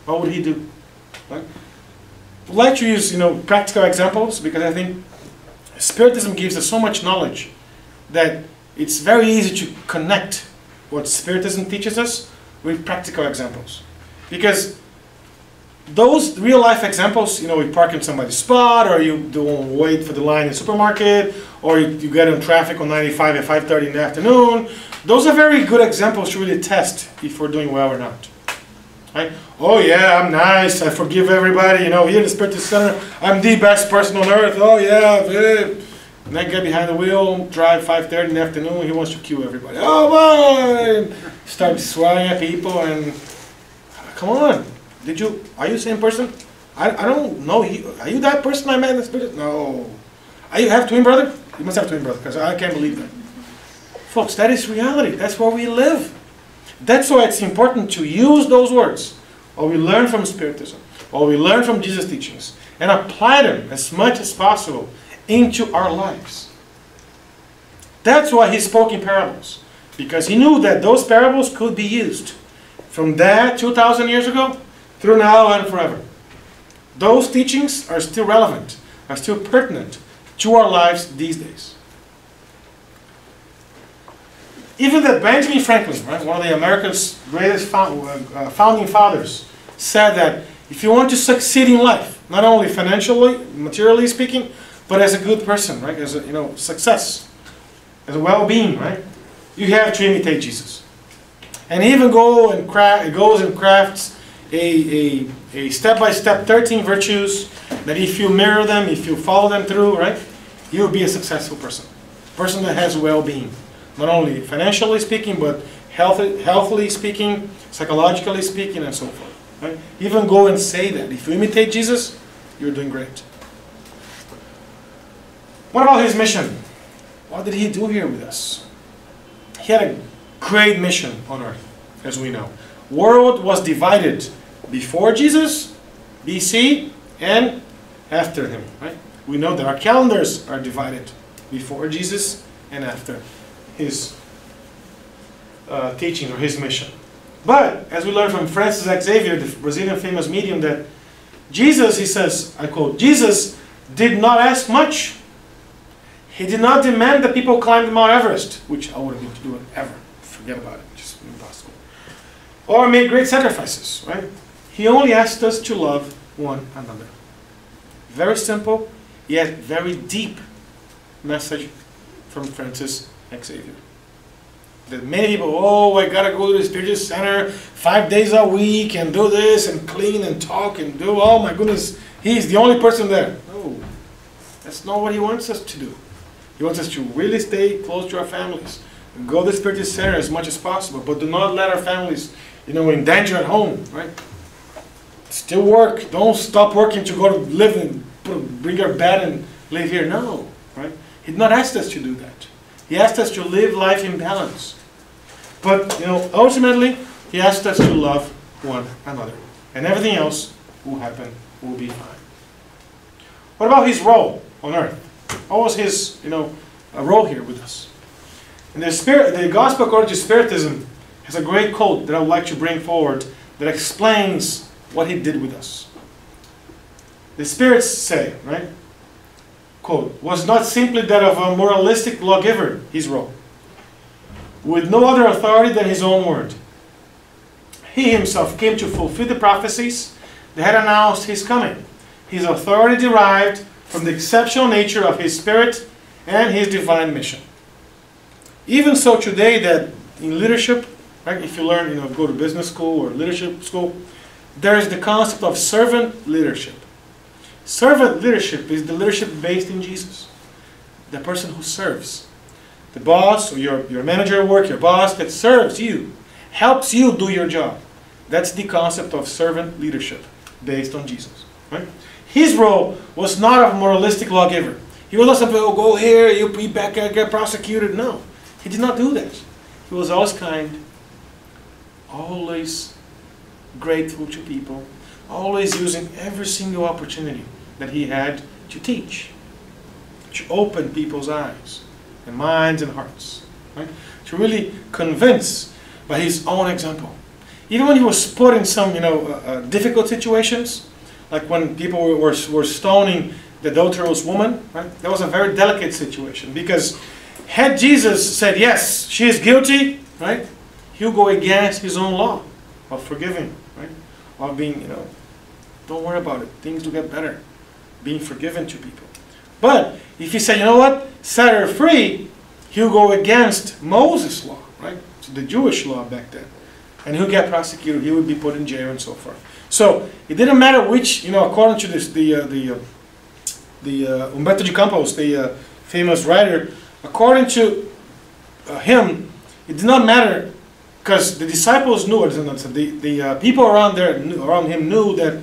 What would he do? Right? I'd like to use practical examples, because I think Spiritism gives us so much knowledge that it's very easy to connect what Spiritism teaches us with practical examples. Because those real-life examples, you park in somebody's spot, or you don't wait for the line in the supermarket, or you get in traffic on 95 at 5:30 in the afternoon, those are very good examples to really test if we're doing well or not. Right? Oh yeah, I'm nice, I forgive everybody, here in the Spiritism Center, I'm the best person on earth, oh yeah, and then get behind the wheel, drive 5:30 in the afternoon, he wants to kill everybody. Oh boy! Start swearing at people, and come on. Are you the same person? I don't know. Are you that person I met in the Spirit? No. You have twin brother? You must have twin brother, because I can't believe that. Folks, that is reality. That's where we live. That's why it's important to use those words, or we learn from Spiritism, or we learn from Jesus' teachings, and apply them as much as possible into our lives. That's why he spoke in parables, because he knew that those parables could be used from that 2,000 years ago through now and forever. Those teachings are still relevant, are still pertinent to our lives these days. Even that Benjamin Franklin, right, one of the America's greatest founding fathers, said that if you want to succeed in life, not only financially, materially speaking, but as a good person, right, as a success, as a well-being, right, you have to imitate Jesus. And he even goes and crafts a step-by-step 13 virtues that if you mirror them, if you follow them through, right, you'll be a successful person. A person that has well-being. Not only financially speaking, but healthily speaking, psychologically speaking, and so forth. Right? Even go and say that. If you imitate Jesus, you're doing great. What about his mission? What did he do here with us? He had a great mission on earth, as we know. World was divided before Jesus, BC, and after him. Right? We know that our calendars are divided before Jesus and after his teaching or his mission. But, as we learn from Francis Xavier, the Brazilian famous medium, that Jesus, he says, I quote, Jesus did not ask much. He did not demand that people climb Mount Everest, which I wouldn't be doing ever. Forget about it. Just impossible. Or made great sacrifices, right? He only asked us to love one another. Very simple, yet very deep message from Francis Xavier. That many people, oh, I gotta go to the Spiritism Center 5 days a week and do this and clean and talk and do, oh my goodness, he's the only person there. No, that's not what he wants us to do. He wants us to really stay close to our families. Go to the Spiritism Center as much as possible, but do not let our families, in danger at home, right? Still work. Don't stop working to go to live and bring your bed and live here. No, right? He did not ask us to do that. He asked us to live life in balance. But, ultimately, he asked us to love one another. And everything else will happen, will be fine. What about his role on earth? What was his, role here with us? And the Gospel according to Spiritism has a great quote that I would like to bring forward that explains what he did with us. The spirits say, right? Quote, was not simply that of a moralistic lawgiver, his role, with no other authority than his own word. He himself came to fulfill the prophecies that had announced his coming. His authority derived from the exceptional nature of his spirit and his divine mission. Even so today that in leadership, right, if you learn, go to business school or leadership school, there is the concept of servant leadership. Servant leadership is the leadership based in Jesus. The person who serves. The boss or your manager at work, your boss that serves you, helps you do your job. That's the concept of servant leadership based on Jesus. Right? His role was not of a moralistic lawgiver. He was not something, oh, go here, you be back, get prosecuted. No, he did not do that. He was always kind, always grateful to people, always using every single opportunity that he had to teach, to open people's eyes and minds and hearts, right? To really convince by his own example. Even when he was put in some, difficult situations, like when people were stoning the adulterous woman, right? That was a very delicate situation because had Jesus said, yes, she is guilty, right? He'll go against his own law of forgiving, right? Of being, don't worry about it. Things will get better. Being forgiven to people. But if he said, you know what, set her free, he'll go against Moses' law, right? So the Jewish law back then. And he'll get prosecuted. He would be put in jail and so forth. So it didn't matter which, according to this, the Humberto de Campos, the famous writer, according to him, it did not matter because the disciples knew, the people around him knew that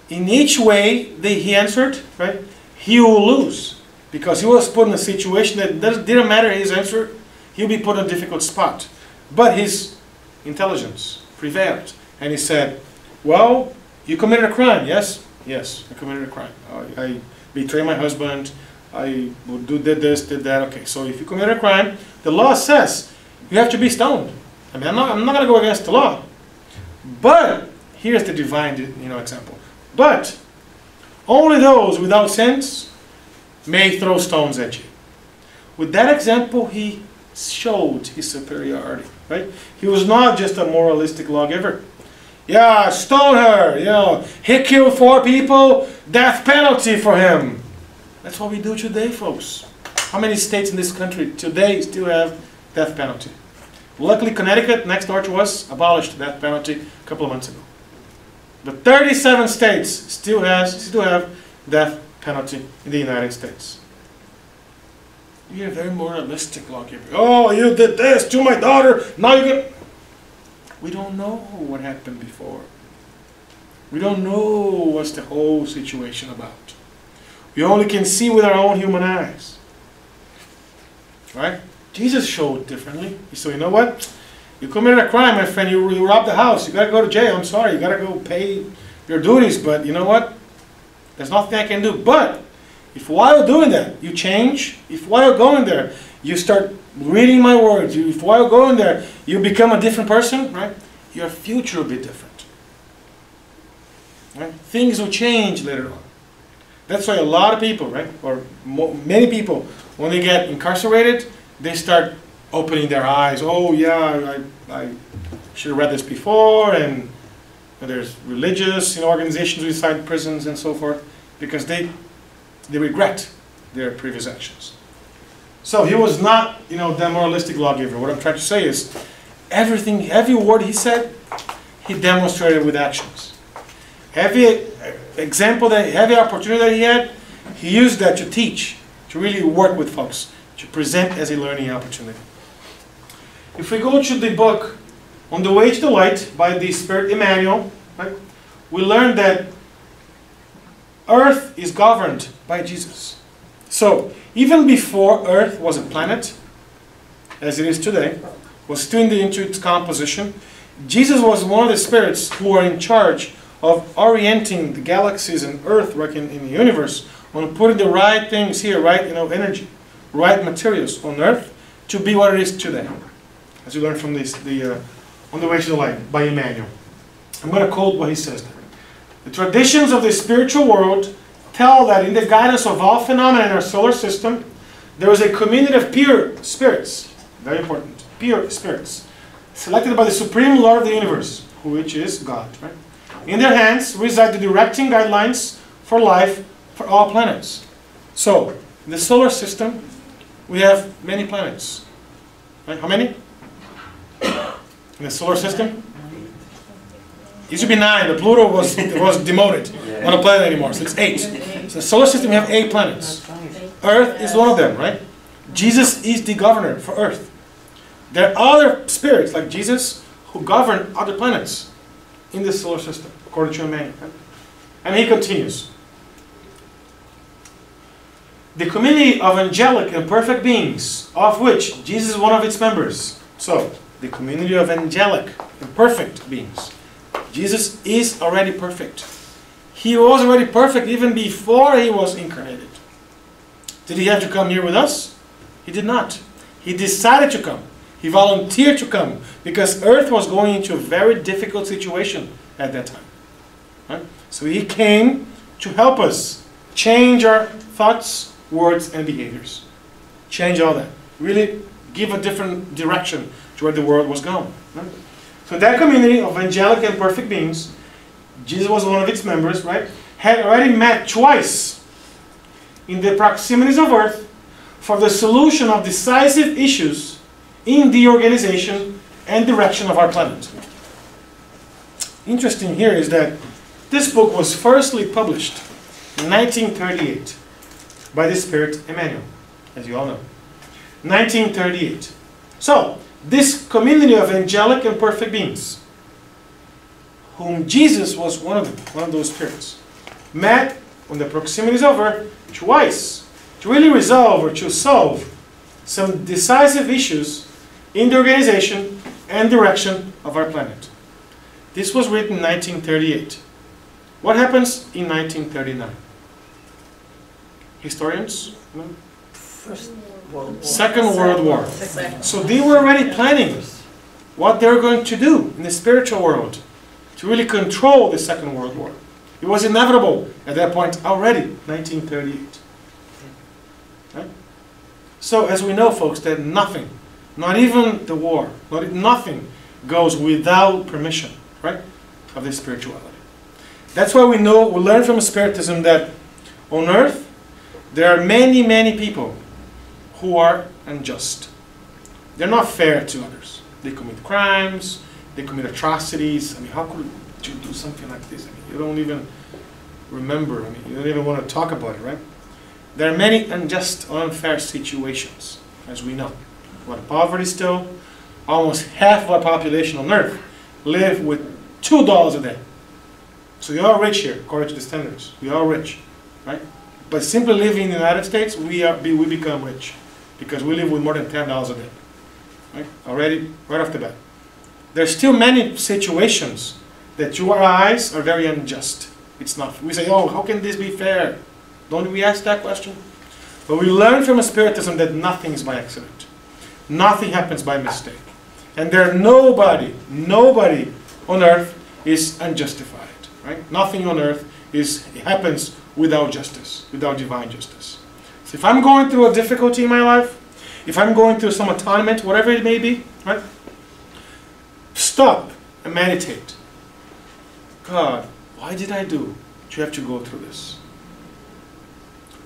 in each way he answered, right, he will lose because he was put in a situation that didn't matter his answer, he'll be put in a difficult spot. But his intelligence prevailed, and he said, well, you committed a crime, yes? Yes, I committed a crime. I betrayed my husband, I did this, did that. Okay, so if you committed a crime, the law says you have to be stoned. I mean, I'm not going to go against the law. But here's the divine, example. But only those without sins may throw stones at you. With that example, he showed his superiority, right? He was not just a moralistic lawgiver. Yeah, stone her, he killed 4 people, death penalty for him. That's what we do today, folks. How many states in this country today still have death penalty? Luckily, Connecticut, next door to us, abolished the death penalty a couple of months ago. But 37 states still have death penalty in the United States. You're a very moralistic lawgiver. Oh, you did this to my daughter, now you're going to... We don't know what happened before. We don't know what's the whole situation about. We only can see with our own human eyes. Right? Jesus showed differently. He said, you know what? You committed a crime, my friend. You robbed the house. You got to go to jail. I'm sorry. You got to go pay your duties. But you know what? There's nothing I can do. But if while doing that, you change, if while going there, you start reading my words, if while going there, you become a different person, right? Your future will be different. Right? Things will change later on. That's why a lot of people, right, or many people, when they get incarcerated, they start opening their eyes. Oh yeah, I should have read this before, and there's religious organizations inside prisons and so forth, because they regret their previous actions. So he was not, the moralistic lawgiver. What I'm trying to say is, every word he said, he demonstrated with actions. Every example every opportunity that he had, he used that to teach, to really work with folks, to present as a learning opportunity. If we go to the book On the Way to the Light by the Spirit Emmanuel, right, we learn that Earth is governed by Jesus. So, even before Earth was a planet, as it is today, was still into its composition, Jesus was one of the spirits who were in charge of orienting the galaxies and Earth, like in the universe, on putting the right things here, right energy, right materials on Earth to be what it is today. As you learn from this, On the Way to the Light by Emmanuel. I'm going to quote what he says there. The traditions of the spiritual world tell that in the guidance of all phenomena in our solar system, there is a community of pure spirits, very important, pure spirits, selected by the Supreme Lord of the universe, which is God. Right? In their hands reside the directing guidelines for life for all planets. So, in the solar system, we have many planets. Right? How many? In the solar system? It should be 9, but Pluto was demoted. Not a planet anymore, so it's 8. So in the solar system we have 8 planets. Earth is one of them, right? Jesus is the governor for Earth. There are other spirits like Jesus who govern other planets in the solar system, according to Emmanuel. Right? And he continues. The community of angelic and perfect beings, of which Jesus is one of its members. So, the community of angelic and perfect beings. Jesus is already perfect. He was already perfect even before he was incarnated. Did he have to come here with us? He did not. He decided to come. He volunteered to come because Earth was going into a very difficult situation at that time. Right? So he came to help us change our thoughts, words, and behaviors. Change all that. Really give a different direction to where the world was going. Right? So that community of angelic and perfect beings, Jesus was one of its members, right, had already met twice in the proximities of Earth for the solution of decisive issues in the organization and direction of our planet. Interesting here is that this book was firstly published in 1938 by the Spirit Emmanuel, as you all know. 1938. So, this community of angelic and perfect beings, whom Jesus was one of those spirits, met on the proximities of Earth twice to really resolve or to solve some decisive issues in the organization and direction of our planet. This was written in 1938. What happens in 1939? Historians? No? Second World War. So they were already planning what they were going to do in the spiritual world to really control the Second World War. It was inevitable at that point already, 1938. Right? So as we know, folks, that nothing, not even the war, nothing goes without permission, right, of the spirituality. That's why we learn from Spiritism that on Earth there are many, many people who are unjust. They're not fair to others. They commit crimes, they commit atrocities. I mean, how could you do something like this? I mean, you don't even remember. I mean, you don't even want to talk about it, right? There are many unjust, unfair situations, as we know. What poverty still, almost half of our population on Earth live with $2 a day. So you're all rich here, according to the standards. We're all rich, right? But simply living in the United States, we become rich because we live with more than $10 a day, right? Already, right off the bat. There's still many situations that to our eyes are very unjust. It's not. We say, oh, how can this be fair? Don't we ask that question? But we learn from Spiritism that nothing is by accident. Nothing happens by mistake. And nobody on Earth is unjustified, right? Nothing on Earth happens without justice, without divine justice. So if I'm going through a difficulty in my life, if I'm going through some atonement, whatever it may be, right? Stop and meditate. God, why did I do to have to go through this?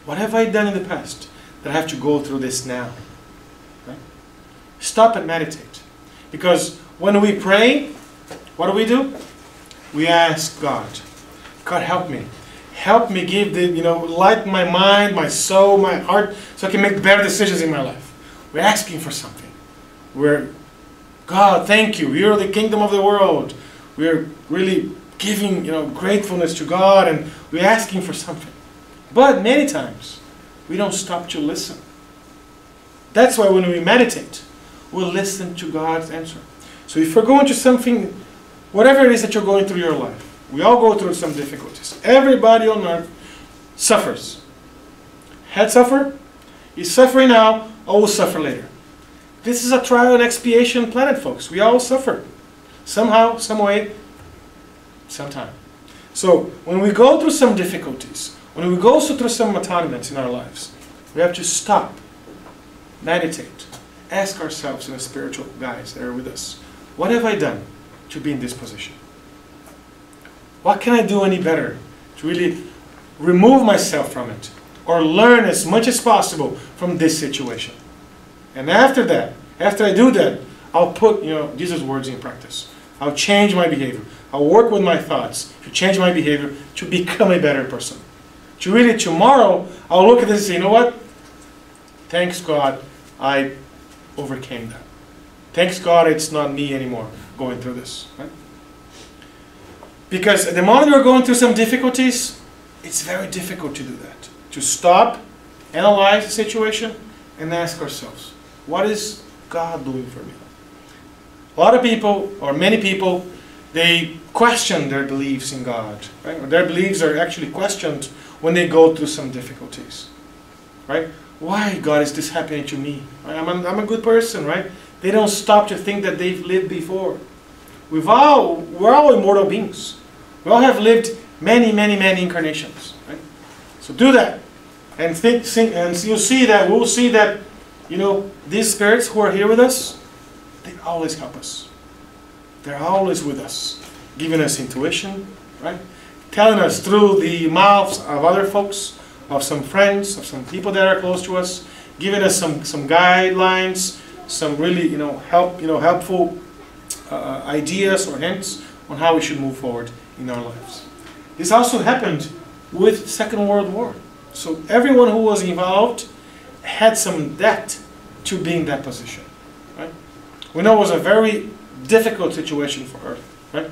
What have I done in the past that I have to go through this now? Right? Stop and meditate. Because when we pray, what do? We ask God, God help me. Help me give light my mind, my soul, my heart, so I can make better decisions in my life. We're asking for something. God, thank you. You're the kingdom of the world. We're really giving, gratefulness to God, and we're asking for something. But many times, we don't stop to listen. That's why when we meditate, we'll listen to God's answer. So if you're going through something, whatever it is that you're going through your life, we all go through some difficulties. Everybody on earth suffers. Had suffer? Is suffering now, or will suffer later. This is a trial and expiation planet, folks. We all suffer. Somehow, some way, sometime. So when we go through some difficulties, when we go through some atonements in our lives, we have to stop, meditate, ask ourselves and the spiritual guides that are with us, what have I done to be in this position? What can I do any better to really remove myself from it or learn as much as possible from this situation? And after that, after I do that, I'll put Jesus' words in practice. I'll change my behavior. I'll work with my thoughts to change my behavior to become a better person. To really tomorrow, I'll look at this and say, you know what? Thanks God, I overcame that. Thanks God, it's not me anymore going through this. Right? Because at the moment we're going through some difficulties, it's very difficult to do that. To stop, analyze the situation, and ask ourselves, what is God doing for me? A lot of people, or many people, they question their beliefs in God. Right? Or their beliefs are actually questioned when they go through some difficulties. Right? Why, God, is this happening to me? I'm a good person, right? They don't stop to think that they've lived before. We're all immortal beings. We all have lived many, many, many incarnations. Right? So do that. And we'll see that, these spirits who are here with us, they always help us. They're always with us, giving us intuition, right? Telling us through the mouths of other folks, of some friends, of some people that are close to us, giving us some guidelines, some really, helpful ideas or hints on how we should move forward in our lives. This also happened with the Second World War. So everyone who was involved had some debt to be in that position. Right? We know it was a very difficult situation for Earth. Right?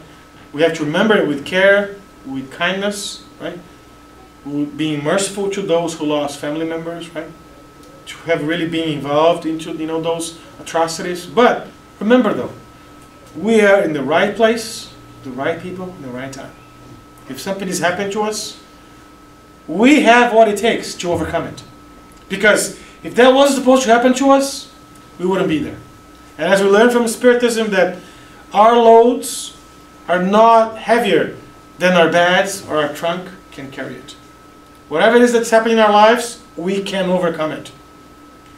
We have to remember it with care, with kindness, right? Being merciful to those who lost family members, right? To have really been involved into those atrocities. But remember though, we are in the right place, the right people, in the right time. If something has happened to us, we have what it takes to overcome it. Because if that wasn't supposed to happen to us, we wouldn't be there. And as we learn from Spiritism that our loads are not heavier than our bags or our trunk can carry it. Whatever it is that's happening in our lives, we can overcome it.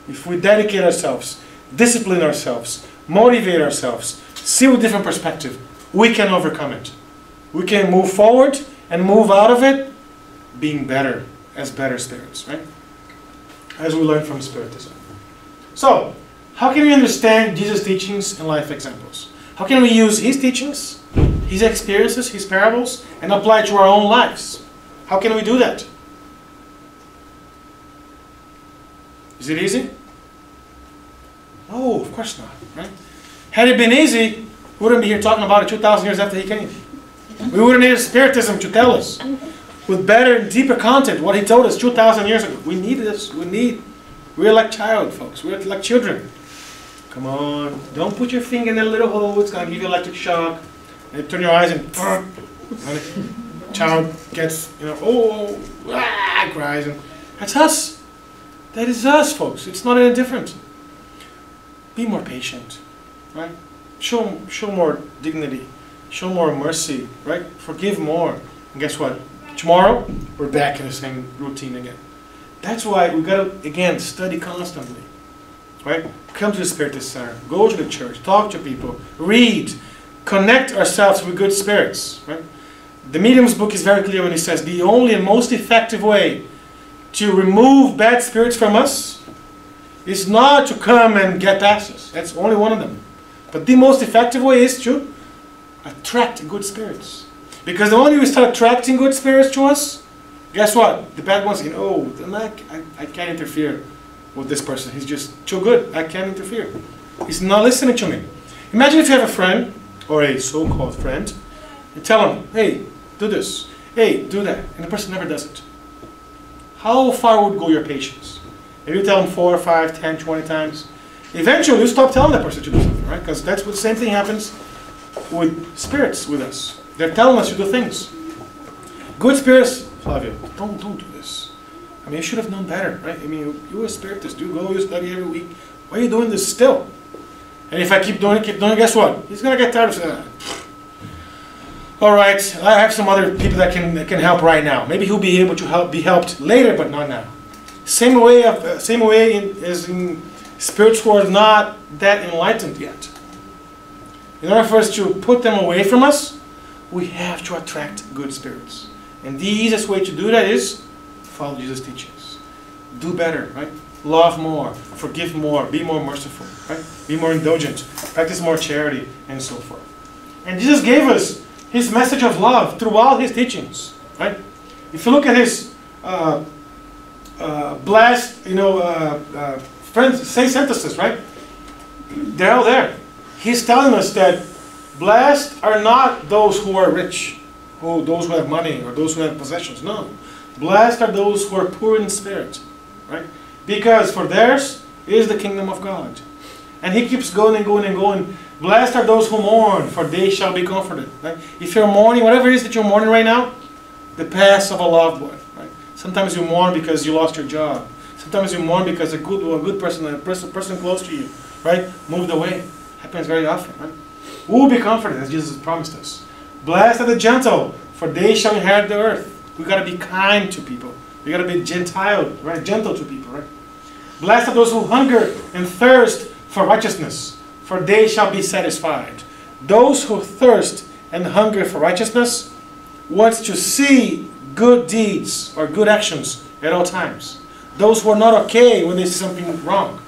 If we dedicate ourselves, discipline ourselves, motivate ourselves, see with different perspective, we can overcome it. We can move forward and move out of it being better, as better spirits, right? As we learn from Spiritism. So, how can we understand Jesus' teachings and life examples? How can we use his teachings, his experiences, his parables, and apply it to our own lives? How can we do that? Is it easy? No, of course not, right? Had it been easy, we wouldn't be here talking about it 2,000 years after he came. We wouldn't need Spiritism to tell us with better and deeper content what he told us 2,000 years ago. We need this. We're like child, folks. We're like children. Come on, don't put your finger in that little hole. It's going to give you electric shock. And turn your eyes and the child gets, cries. And that's us. That is us, folks. It's not any different. Be more patient, right? Show more dignity. Show more mercy, right? Forgive more. And guess what? Tomorrow, we're back in the same routine again. That's why we got to, again, study constantly. Right? Come to the Spiritist Center. Go to the church. Talk to people. Read. Connect ourselves with good spirits. Right? The Medium's book is very clear when he says the only and most effective way to remove bad spirits from us is not to come and get access. That's only one of them. But the most effective way is to attract good spirits. Because the moment we start attracting good spirits to us, guess what? The bad ones say, oh, I can't interfere with this person. He's just too good. I can't interfere. He's not listening to me. Imagine if you have a friend, or a so-called friend, and tell him, hey, do this. Hey, do that. And the person never does it. How far would go your patience? If you tell them 4, 5, 10, 20 times, eventually you stop telling that person to do something, right? Because that's what the same thing happens with spirits with us. They're telling us to do things. Good spirits, Flávio, don't do this. I mean, you should have known better, right? I mean, you're a spiritist. You go, you study every week. Why are you doing this still? And if I keep doing it, guess what? He's going to get tired of saying that. All right, I have some other people that can help right now. Maybe he'll be able to be helped later, but not now. Same way as in spirits who are not that enlightened yet. In order for us to put them away from us, we have to attract good spirits. And the easiest way to do that is follow Jesus' teachings. Do better, right? Love more, forgive more, be more merciful, right? Be more indulgent, practice more charity, and so forth. And Jesus gave us his message of love throughout his teachings, right? If you look at his blessed, friends, say sentences, right? They're all there. He's telling us that blessed are not those who are rich, those who have money, or those who have possessions. No. Blessed are those who are poor in spirit, right? Because for theirs is the kingdom of God. And he keeps going and going and going. Blessed are those who mourn, for they shall be comforted. Right? If you're mourning, whatever it is that you're mourning right now, the pass of a loved one. Right? Sometimes you mourn because you lost your job. Sometimes you mourn because a good person, a person close to you, right, moved away. Happens very often. Right? We will be comforted, as Jesus promised us. Blessed are the gentle, for they shall inherit the earth. We got to be kind to people. We got to be gentle to people, right? Blessed are those who hunger and thirst for righteousness, for they shall be satisfied. Those who thirst and hunger for righteousness want to see good deeds or good actions at all times. Those who are not okay when they see something wrong.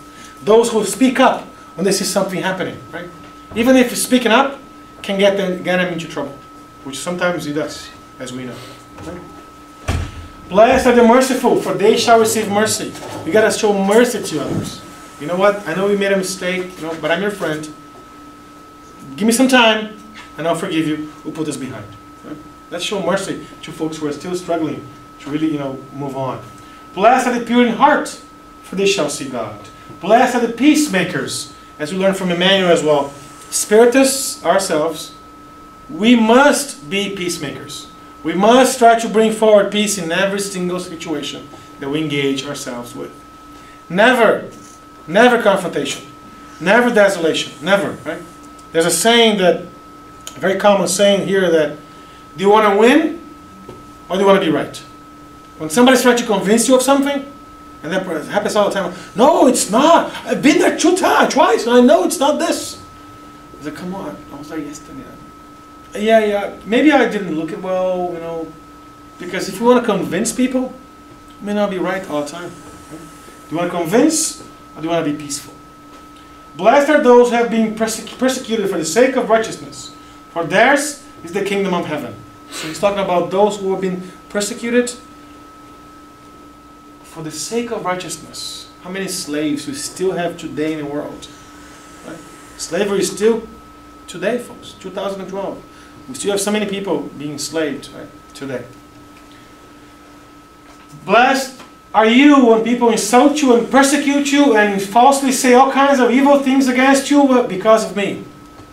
Those who speak up when they see something happening, right? Even if speaking up can get them into trouble, which sometimes it does, as we know. Right? Blessed are the merciful, for they shall receive mercy. We got to show mercy to others. You know what? I know we made a mistake, but I'm your friend. Give me some time, and I'll forgive you. We'll put this behind. Right? Let's show mercy to folks who are still struggling to really, move on. Blessed are the pure in heart, for they shall see God. Blessed are the peacemakers, as we learned from Emmanuel as well. Spiritists ourselves, we must be peacemakers. We must try to bring forward peace in every single situation that we engage ourselves with. Never confrontation. Never desolation. Never, right? There's a saying a very common saying here that, do you want to win or do you want to be right? When somebody's trying to convince you of something, and that happens all the time, no, it's not. I've been there twice, and I know it's not this. I said, come on, I was there yesterday. Yeah, maybe I didn't look it well, because if you want to convince people, you may not be right all the time. Right? Do you want to convince, or do you want to be peaceful? Blessed are those who have been persecuted for the sake of righteousness, for theirs is the kingdom of heaven. So he's talking about those who have been persecuted for the sake of righteousness. How many slaves we still have today in the world? Right? Slavery is still today, folks, 2012. We still have so many people being enslaved, right, today. Blessed are you when people insult you and persecute you and falsely say all kinds of evil things against you because of me.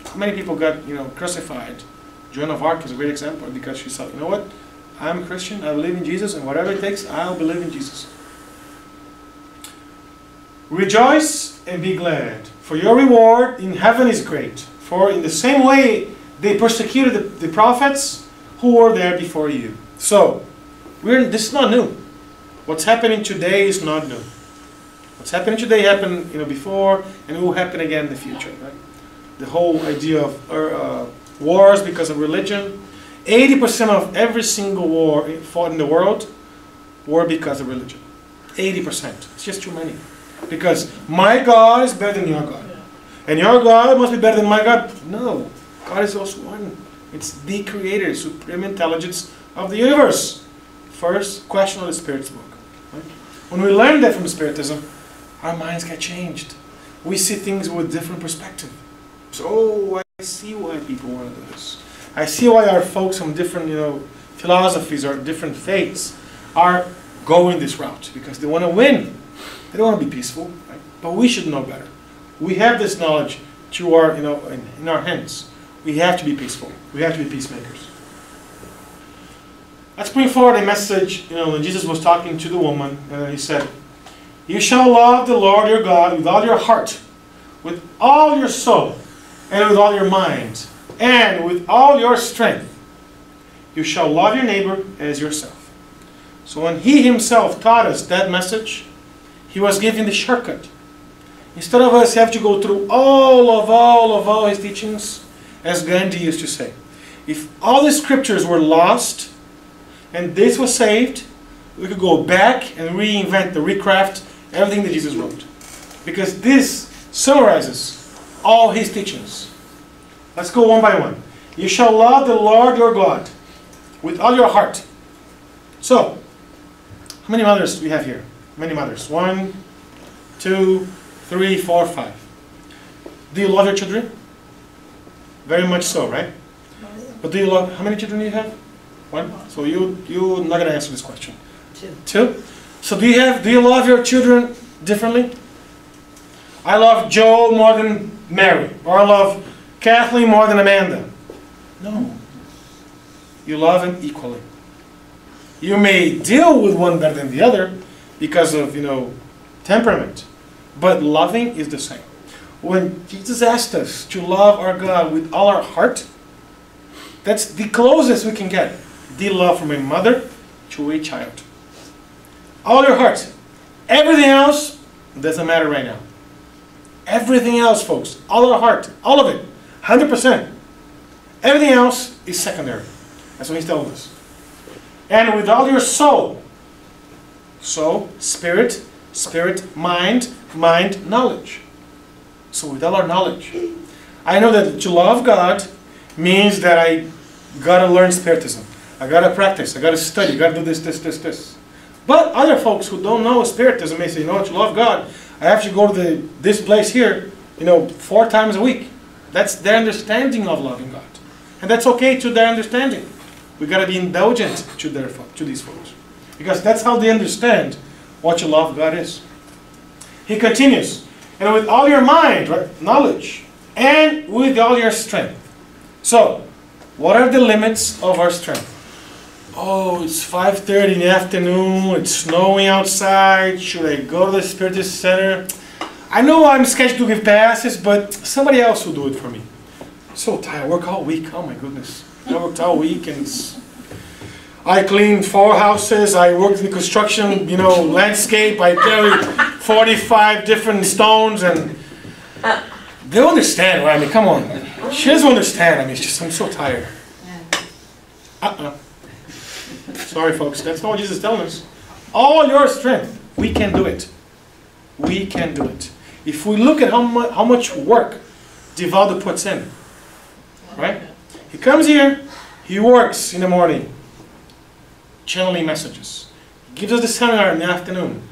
How many people got, crucified? Joan of Arc is a great example because she said, you know what? I'm a Christian, I believe in Jesus, and whatever it takes, I'll believe in Jesus. Rejoice and be glad, for your reward in heaven is great. For in the same way they persecuted the prophets who were there before you. So, This is not new. What's happening today is not new. What's happening today happened before, and it will happen again in the future. Right? The whole idea of wars because of religion. 80% of every single war fought in the world were because of religion. 80%. It's just too many. Because my God is better than your God. And your God must be better than my God. No. God is also one. It's the creator, supreme intelligence of the universe. First question of the Spirit's book. Right? When we learn that from Spiritism, our minds get changed. We see things with different perspective. So, oh, I see why people want to do this. I see why our folks from different, philosophies or different faiths are going this route. Because they want to win. They don't want to be peaceful. Right? But we should know better. We have this knowledge to our, in our hands. We have to be peaceful. We have to be peacemakers. Let's bring forward a message, when Jesus was talking to the woman, he said, "You shall love the Lord your God with all your heart, with all your soul, and with all your mind, and with all your strength. You shall love your neighbor as yourself." So when he himself taught us that message, he was giving the shortcut. Instead of us have to go through all his teachings, as Gandhi used to say, if all the scriptures were lost and this was saved, we could go back and reinvent, recraft everything that Jesus wrote. Because this summarizes all his teachings. Let's go one by one. You shall love the Lord your God with all your heart. So, how many mothers do we have here? Many mothers. 1, 2, 3, 4, 5. Do you love your children? Very much so, right? But do you love, how many children do you have? 1? So you're not going to answer this question. 2? So do you love your children differently? I love Joe more than Mary. Or I love Kathleen more than Amanda. No. You love them equally. You may deal with one better than the other because of, temperament. But loving is the same. When Jesus asked us to love our God with all our heart, that's the closest we can get. The love from a mother to a child. All your heart. Everything else doesn't matter right now. Everything else, folks. All our heart. All of it. 100%. Everything else is secondary. That's what he's telling us. And with all your soul. Soul, spirit, mind, knowledge. So with all our knowledge. I know that to love God means that I got to learn Spiritism. I got to practice. I got to study. I got to do this. But other folks who don't know Spiritism may say, to love God, I have to go to this place here, 4 times a week. That's their understanding of loving God. And that's okay to their understanding. We got to be indulgent to these folks. Because that's how they understand what to love God is. He continues, and with all your mind, right, knowledge, and with all your strength. So, what are the limits of our strength? Oh, it's 5:30 in the afternoon, it's snowing outside, should I go to the Spiritist Center? I know I'm scheduled to give passes, but somebody else will do it for me. So tired, I work all week, oh my goodness. I worked all week and I cleaned 4 houses, I worked in construction, landscape, I carried 45 different stones and they'll understand, right? I mean, come on. She doesn't understand, it's just, I'm so tired. Sorry folks, that's not what Jesus is telling us. All your strength, we can do it. We can do it. If we look at how much work Divaldo puts in, right? He comes here, he works in the morning, channeling messages. He gives us the seminar in the afternoon.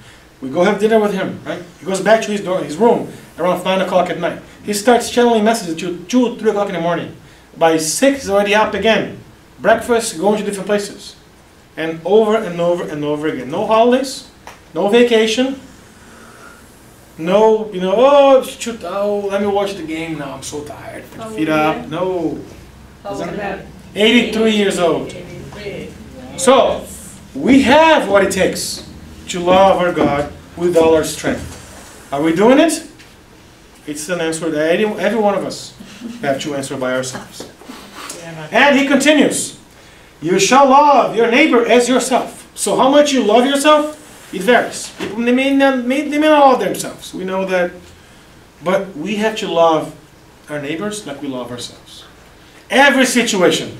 We go have dinner with him, right? He goes back to his room around 9 o'clock at night. He starts channeling messages till 2, 3 o'clock in the morning. By 6, he's already up again. Breakfast, going to different places. And over and over and over again. No holidays, no vacation, no, let me watch the game now, I'm so tired. Put your feet up. No. 83 years old. So, we have what it takes to love our God with all our strength. Are we doing it? It's an answer that every one of us have to answer by ourselves. And he continues, you shall love your neighbor as yourself. So how much you love yourself, it varies. People, they may not love themselves. We know that. But we have to love our neighbors like we love ourselves. Every situation.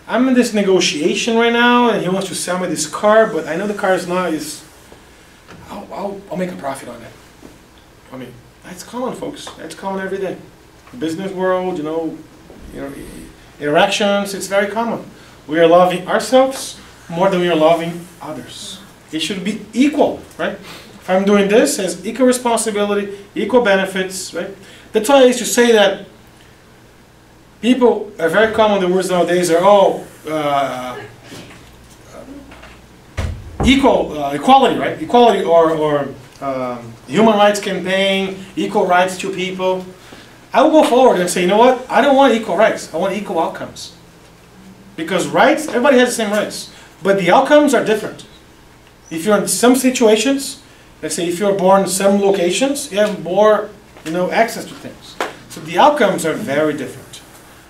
I'm in this negotiation right now, and he wants to sell me this car, but I know the car is not. I'll make a profit on it. I mean, that's common, folks. That's common every day. The business world, interactions. It's very common. We are loving ourselves more than we are loving others. It should be equal, right? If I'm doing this, as equal responsibility, equal benefits, right? That's why I used to say that people are very common. The words nowadays are equality, right? Equality or human rights campaign, equal rights to people. I will go forward and say, you know what? I don't want equal rights. I want equal outcomes. Because rights, everybody has the same rights, but the outcomes are different. If you're in some situations, let's say if you're born in some locations, you have more, access to things. So the outcomes are very different.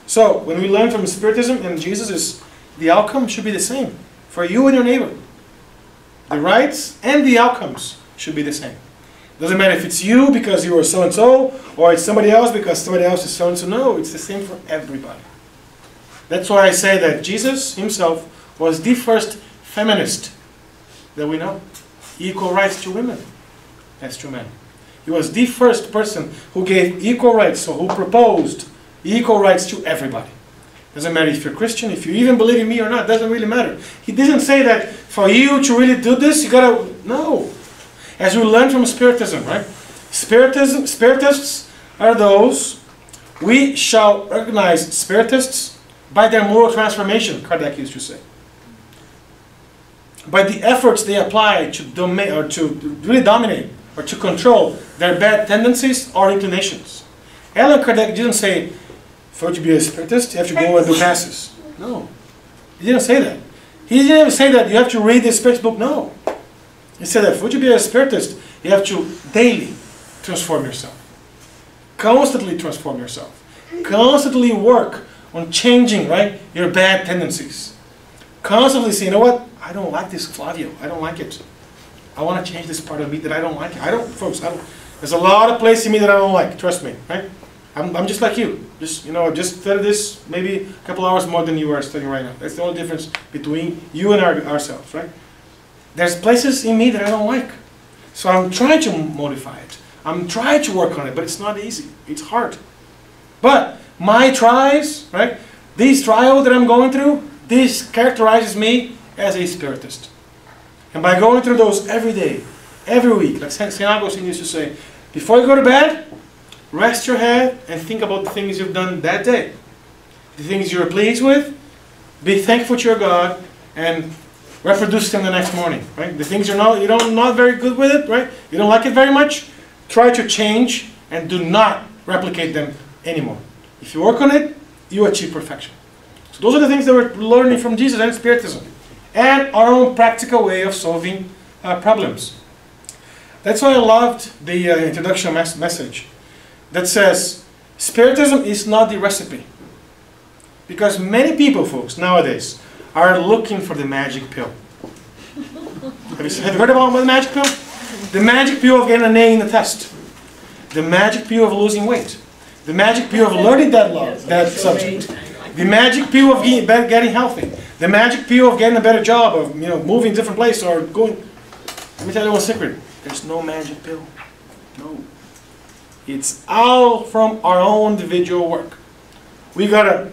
So when we learn from Spiritism and Jesus, the outcome should be the same for you and your neighbor. The rights and the outcomes should be the same. Doesn't matter if it's you because you are so-and-so, or it's somebody else because somebody else is so-and-so. No, it's the same for everybody. That's why I say that Jesus himself was the first feminist that we know. Equal rights to women as to men. He was the first person who gave equal rights, so who proposed equal rights to everybody. Doesn't matter if you're Christian, if you even believe in me or not, doesn't really matter. He didn't say that for you to really do this, you gotta, no. As we learn from Spiritism, right? Spiritists are those, we shall recognize Spiritists by their moral transformation, Kardec used to say. By the efforts they apply to dominate, or to really dominate, or to control their bad tendencies or inclinations. Allan Kardec didn't say, for you to be a Spiritist, you have to go and do passes. No. He didn't say that. He didn't even say that you have to read the Spiritist book. No. He said that for you to be a Spiritist, you have to daily transform yourself. Constantly transform yourself. Constantly work on changing, right, your bad tendencies. Constantly say, you know what? I don't like this Flávio. I don't like it. I want to change this part of me that I don't like. Folks, there's a lot of places in me that I don't like. Trust me, right? I'm just like you. I've just studied this maybe a couple hours more than you are studying right now. That's the only difference between you and ourselves, right? There's places in me that I don't like. So I'm trying to modify it. I'm trying to work on it, but it's not easy. It's hard. But my tries, right? These trials that I'm going through, this characterizes me as a Spiritist. And by going through those every day, every week, like St. Augustine used to say, before you go to bed, rest your head and think about the things you've done that day. The things you're pleased with, be thankful to your God, and reproduce them the next morning. Right? The things you're not very good with it, right? You don't like it very much, try to change and do not replicate them anymore. If you work on it, you achieve perfection. So those are the things that we're learning from Jesus and Spiritism, and our own practical way of solving problems. That's why I loved the introduction message that says, Spiritism is not the recipe. Because many people, folks, nowadays, are looking for the magic pill. Have you heard about the magic pill? The magic pill of getting an A in the test. The magic pill of losing weight. The magic pill of learning that subject. The magic pill of getting healthy. The magic pill of getting a better job, of moving different place or going. Let me tell you one secret. There's no magic pill. No. It's all from our own individual work. We gotta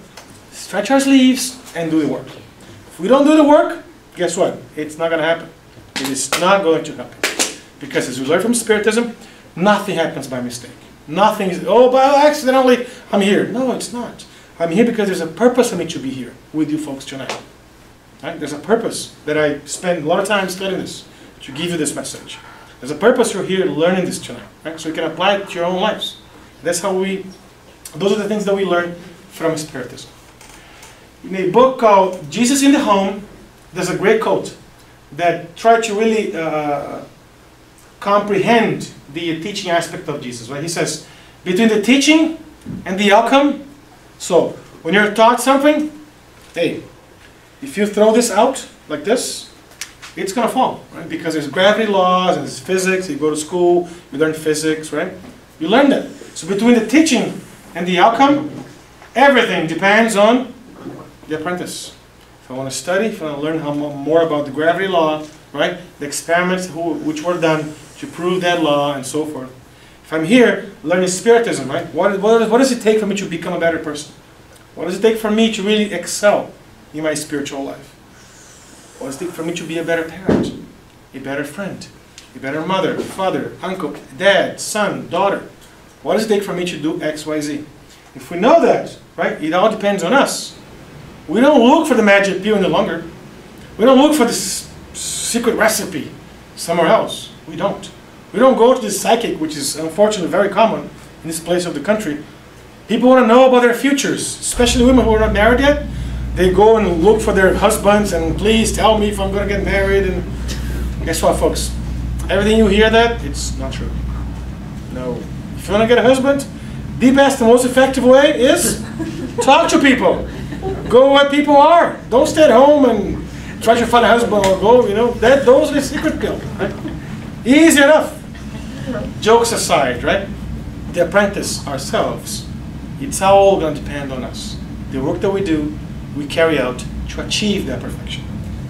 stretch our sleeves and do the work. If we don't do the work, guess what? It's not gonna happen. It is not going to happen. Because as we learn from Spiritism, nothing happens by mistake. Nothing is, by accidentally, I'm here. No, it's not. I'm here because there's a purpose for me to be here with you folks tonight. Right? There's a purpose that I spend a lot of time studying this, to give you this message. There's a purpose you're here learning this tonight. Right? So you can apply it to your own lives. That's how those are the things that we learn from Spiritism. In a book called Jesus in the Home, there's a great quote that tries to really comprehend the teaching aspect of Jesus. Right? He says, between the teaching and the outcome, so when you're taught something, hey, if you throw this out like this, it's going to fall, right? Because there's gravity laws and there's physics. You go to school, you learn physics, right? You learn that. So between the teaching and the outcome, everything depends on the apprentice. If I want to study, if I want to learn more about the gravity law, right? The experiments which were done to prove that law and so forth. If I'm here learning Spiritism, right? What does it take for me to become a better person? What does it take for me to really excel in my spiritual life? What does it take for me to be a better parent, a better friend, a better mother, father, uncle, dad, son, daughter? What does it take for me to do X, Y, Z? If we know that, right, it all depends on us. We don't look for the magic pill any longer. We don't look for the secret recipe somewhere else. We don't. We don't go to the psychic, which is unfortunately very common in this place of the country. People want to know about their futures, especially women who are not married yet. They go and look for their husbands and please tell me if I'm going to get married. And guess what, folks? Everything you hear that, it's not true. No. If you want to get a husband, the best and most effective way is talk to people. Go where people are. Don't stay at home and try to find a husband or go, those are the secret pills, right? Easy enough. Jokes aside, right? The apprentice, ourselves, it's all going to depend on us. The work that we do, we carry out to achieve that perfection.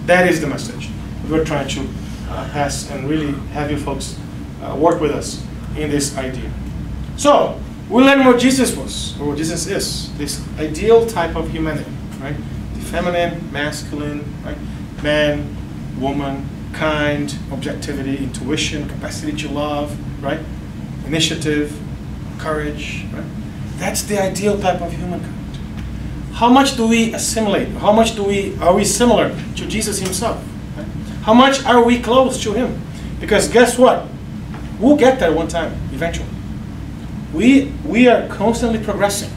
That is the message we're trying to pass and really have you folks work with us in this idea. So, we learn what Jesus was, or what Jesus is. This ideal type of humanity, right? The feminine, masculine, right? Man, woman, kind, objectivity, intuition, capacity to love, right? Initiative, courage, right? That's the ideal type of humankind. How much do we assimilate? How much are we similar to Jesus himself? Right? How much are we close to him? Because guess what? We'll get there one time, eventually. We are constantly progressing.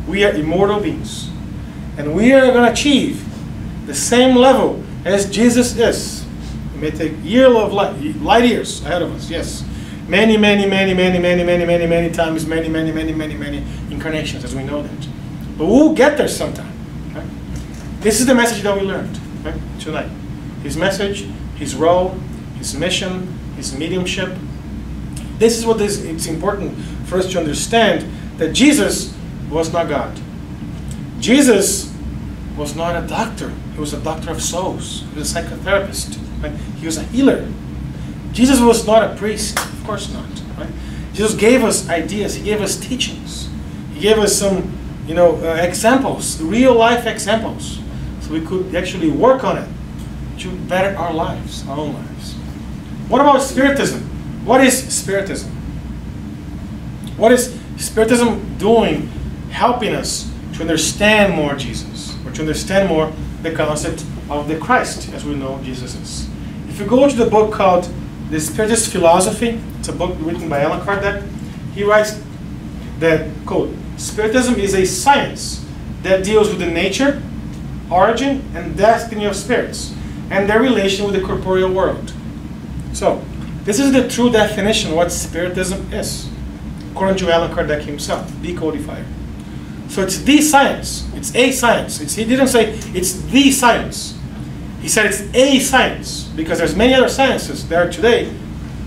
We are immortal beings. And we are going to achieve the same level as Jesus is. It may take light years ahead of us, yes. Many times, many incarnations, as we know that. But we'll get there sometime. Right? This is the message that we learned, right, tonight. His message, his role, his mission, his mediumship. This is what it's important for us to understand, that Jesus was not God. Jesus was not a doctor. He was a doctor of souls. He was a psychotherapist. Right? He was a healer. Jesus was not a priest. Of course not. Right? Jesus gave us ideas. He gave us teachings. He gave us some, examples, real life examples, so we could actually work on it to better our lives, our own lives. What about Spiritism? What is Spiritism? What is Spiritism doing, helping us to understand more Jesus, or to understand more the concept of the Christ, as we know Jesus is? If you go to the book called The Spiritist Philosophy, it's a book written by Allan Kardec, he writes that, quote, Spiritism is a science that deals with the nature, origin, and destiny of spirits, and their relation with the corporeal world. So, this is the true definition of what Spiritism is, according to Allan Kardec himself, the codifier. So it's the science. It's a science. He didn't say it's the science. He said it's a science, because there's many other sciences that are today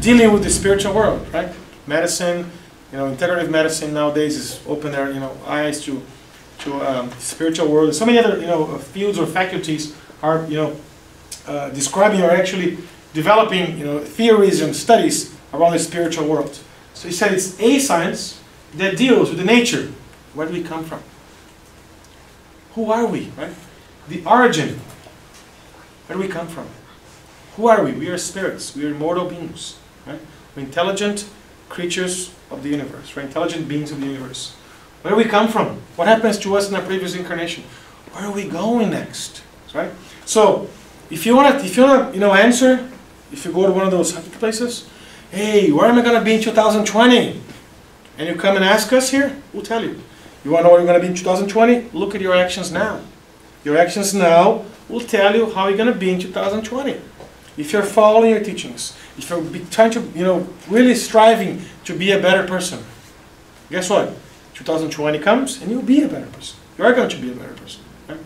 dealing with the spiritual world, right? Medicine, integrative medicine nowadays is open their eyes to spiritual world. So many other fields or faculties are describing or actually developing theories and studies around the spiritual world. So he said it's a science that deals with the nature. Where do we come from? Who are we, right? The origin. Where do we come from? Who are we? We are spirits. We are immortal beings, right? We're intelligent creatures of the universe. We're intelligent beings of the universe. Where do we come from? What happens to us in our previous incarnation? Where are we going next? Right? So, if you want to answer, if you go to one of those psychic places, hey, where am I going to be in 2020? And you come and ask us here, we'll tell you. You want to know where you're going to be in 2020? Look at your actions now. Your actions now will tell you how you're going to be in 2020. If you're following your teachings, if you're trying to, really striving to be a better person, guess what? 2020 comes and you'll be a better person. You are going to be a better person. Right?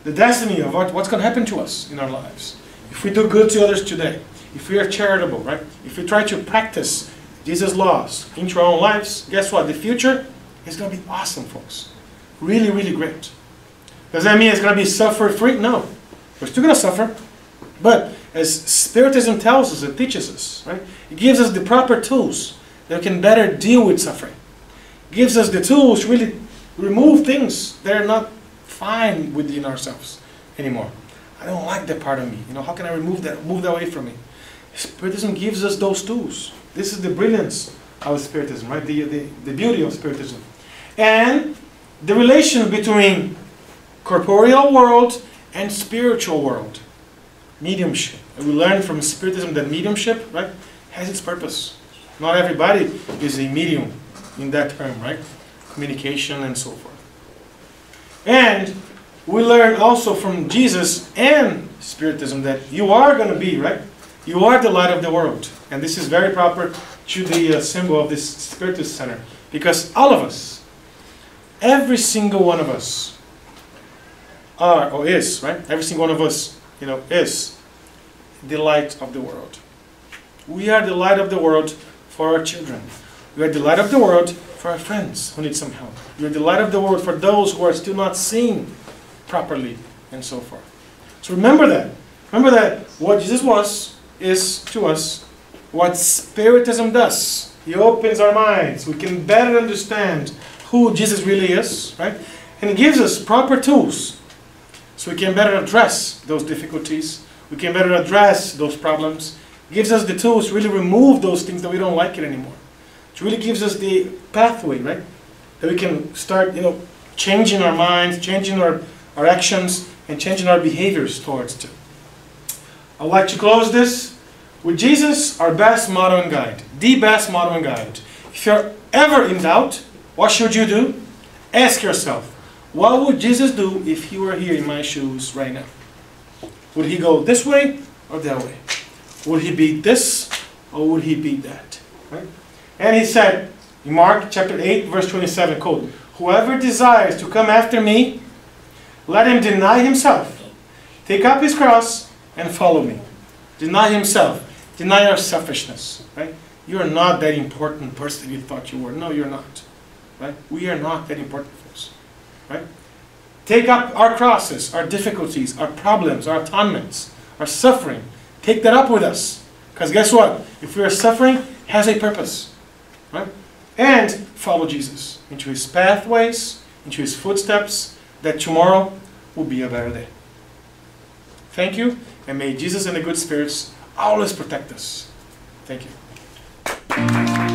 The destiny of what's going to happen to us in our lives if we do good to others today, if we are charitable, right? If we try to practice Jesus' laws into our own lives, guess what? The future is going to be awesome, folks. Really, really great. Does that mean it's going to be suffer-free? No. We're still going to suffer. But as Spiritism tells us, it teaches us, right? It gives us the proper tools that we can better deal with suffering. It gives us the tools to really remove things that are not fine within ourselves anymore. I don't like that part of me. You know, how can I remove that, move that away from me? Spiritism gives us those tools. This is the brilliance of Spiritism, right? The beauty of Spiritism. And the relation between corporeal world and spiritual world. Mediumship. And we learn from Spiritism that mediumship, right, has its purpose. Not everybody is a medium in that term, right? Communication and so forth. And we learn also from Jesus and Spiritism that you are going to be, right? You are the light of the world. And this is very proper to the symbol of this Spiritist Center. Because all of us, every single one of us are, or is, right? Every single one of us, you know, is the light of the world. We are the light of the world for our children. We are the light of the world for our friends who need some help. We are the light of the world for those who are still not seeing properly, and so forth. So remember that. Remember that what Jesus was is to us what Spiritism does. He opens our minds. We can better understand who Jesus really is, right? And He gives us proper tools so we can better address those difficulties. We can better address those problems. He gives us the tools to really remove those things that we don't like it anymore. It really gives us the pathway, right? That we can start, you know, changing our minds, changing our actions, and changing our behaviors towards it. I'd like to close this with Jesus, our best model and guide. The best model and guide. If you're ever in doubt, what should you do? Ask yourself, what would Jesus do if He were here in my shoes right now? Would He go this way or that way? Would He beat this or would He beat that? Right? And He said in Mark chapter 8, verse 27, quote, "Whoever desires to come after me, let him deny himself, take up his cross, and follow me." Deny himself. Deny our selfishness. Right? You are not that important person you thought you were. No, you're not. Right? We are not that important folks. Right? Take up our crosses, our difficulties, our problems, our atonements, our suffering. Take that up with us. Because guess what? If we are suffering, it has a purpose. Right? And follow Jesus into His pathways, into His footsteps, that tomorrow will be a better day. Thank you, and may Jesus and the good spirits always protect us. Thank you.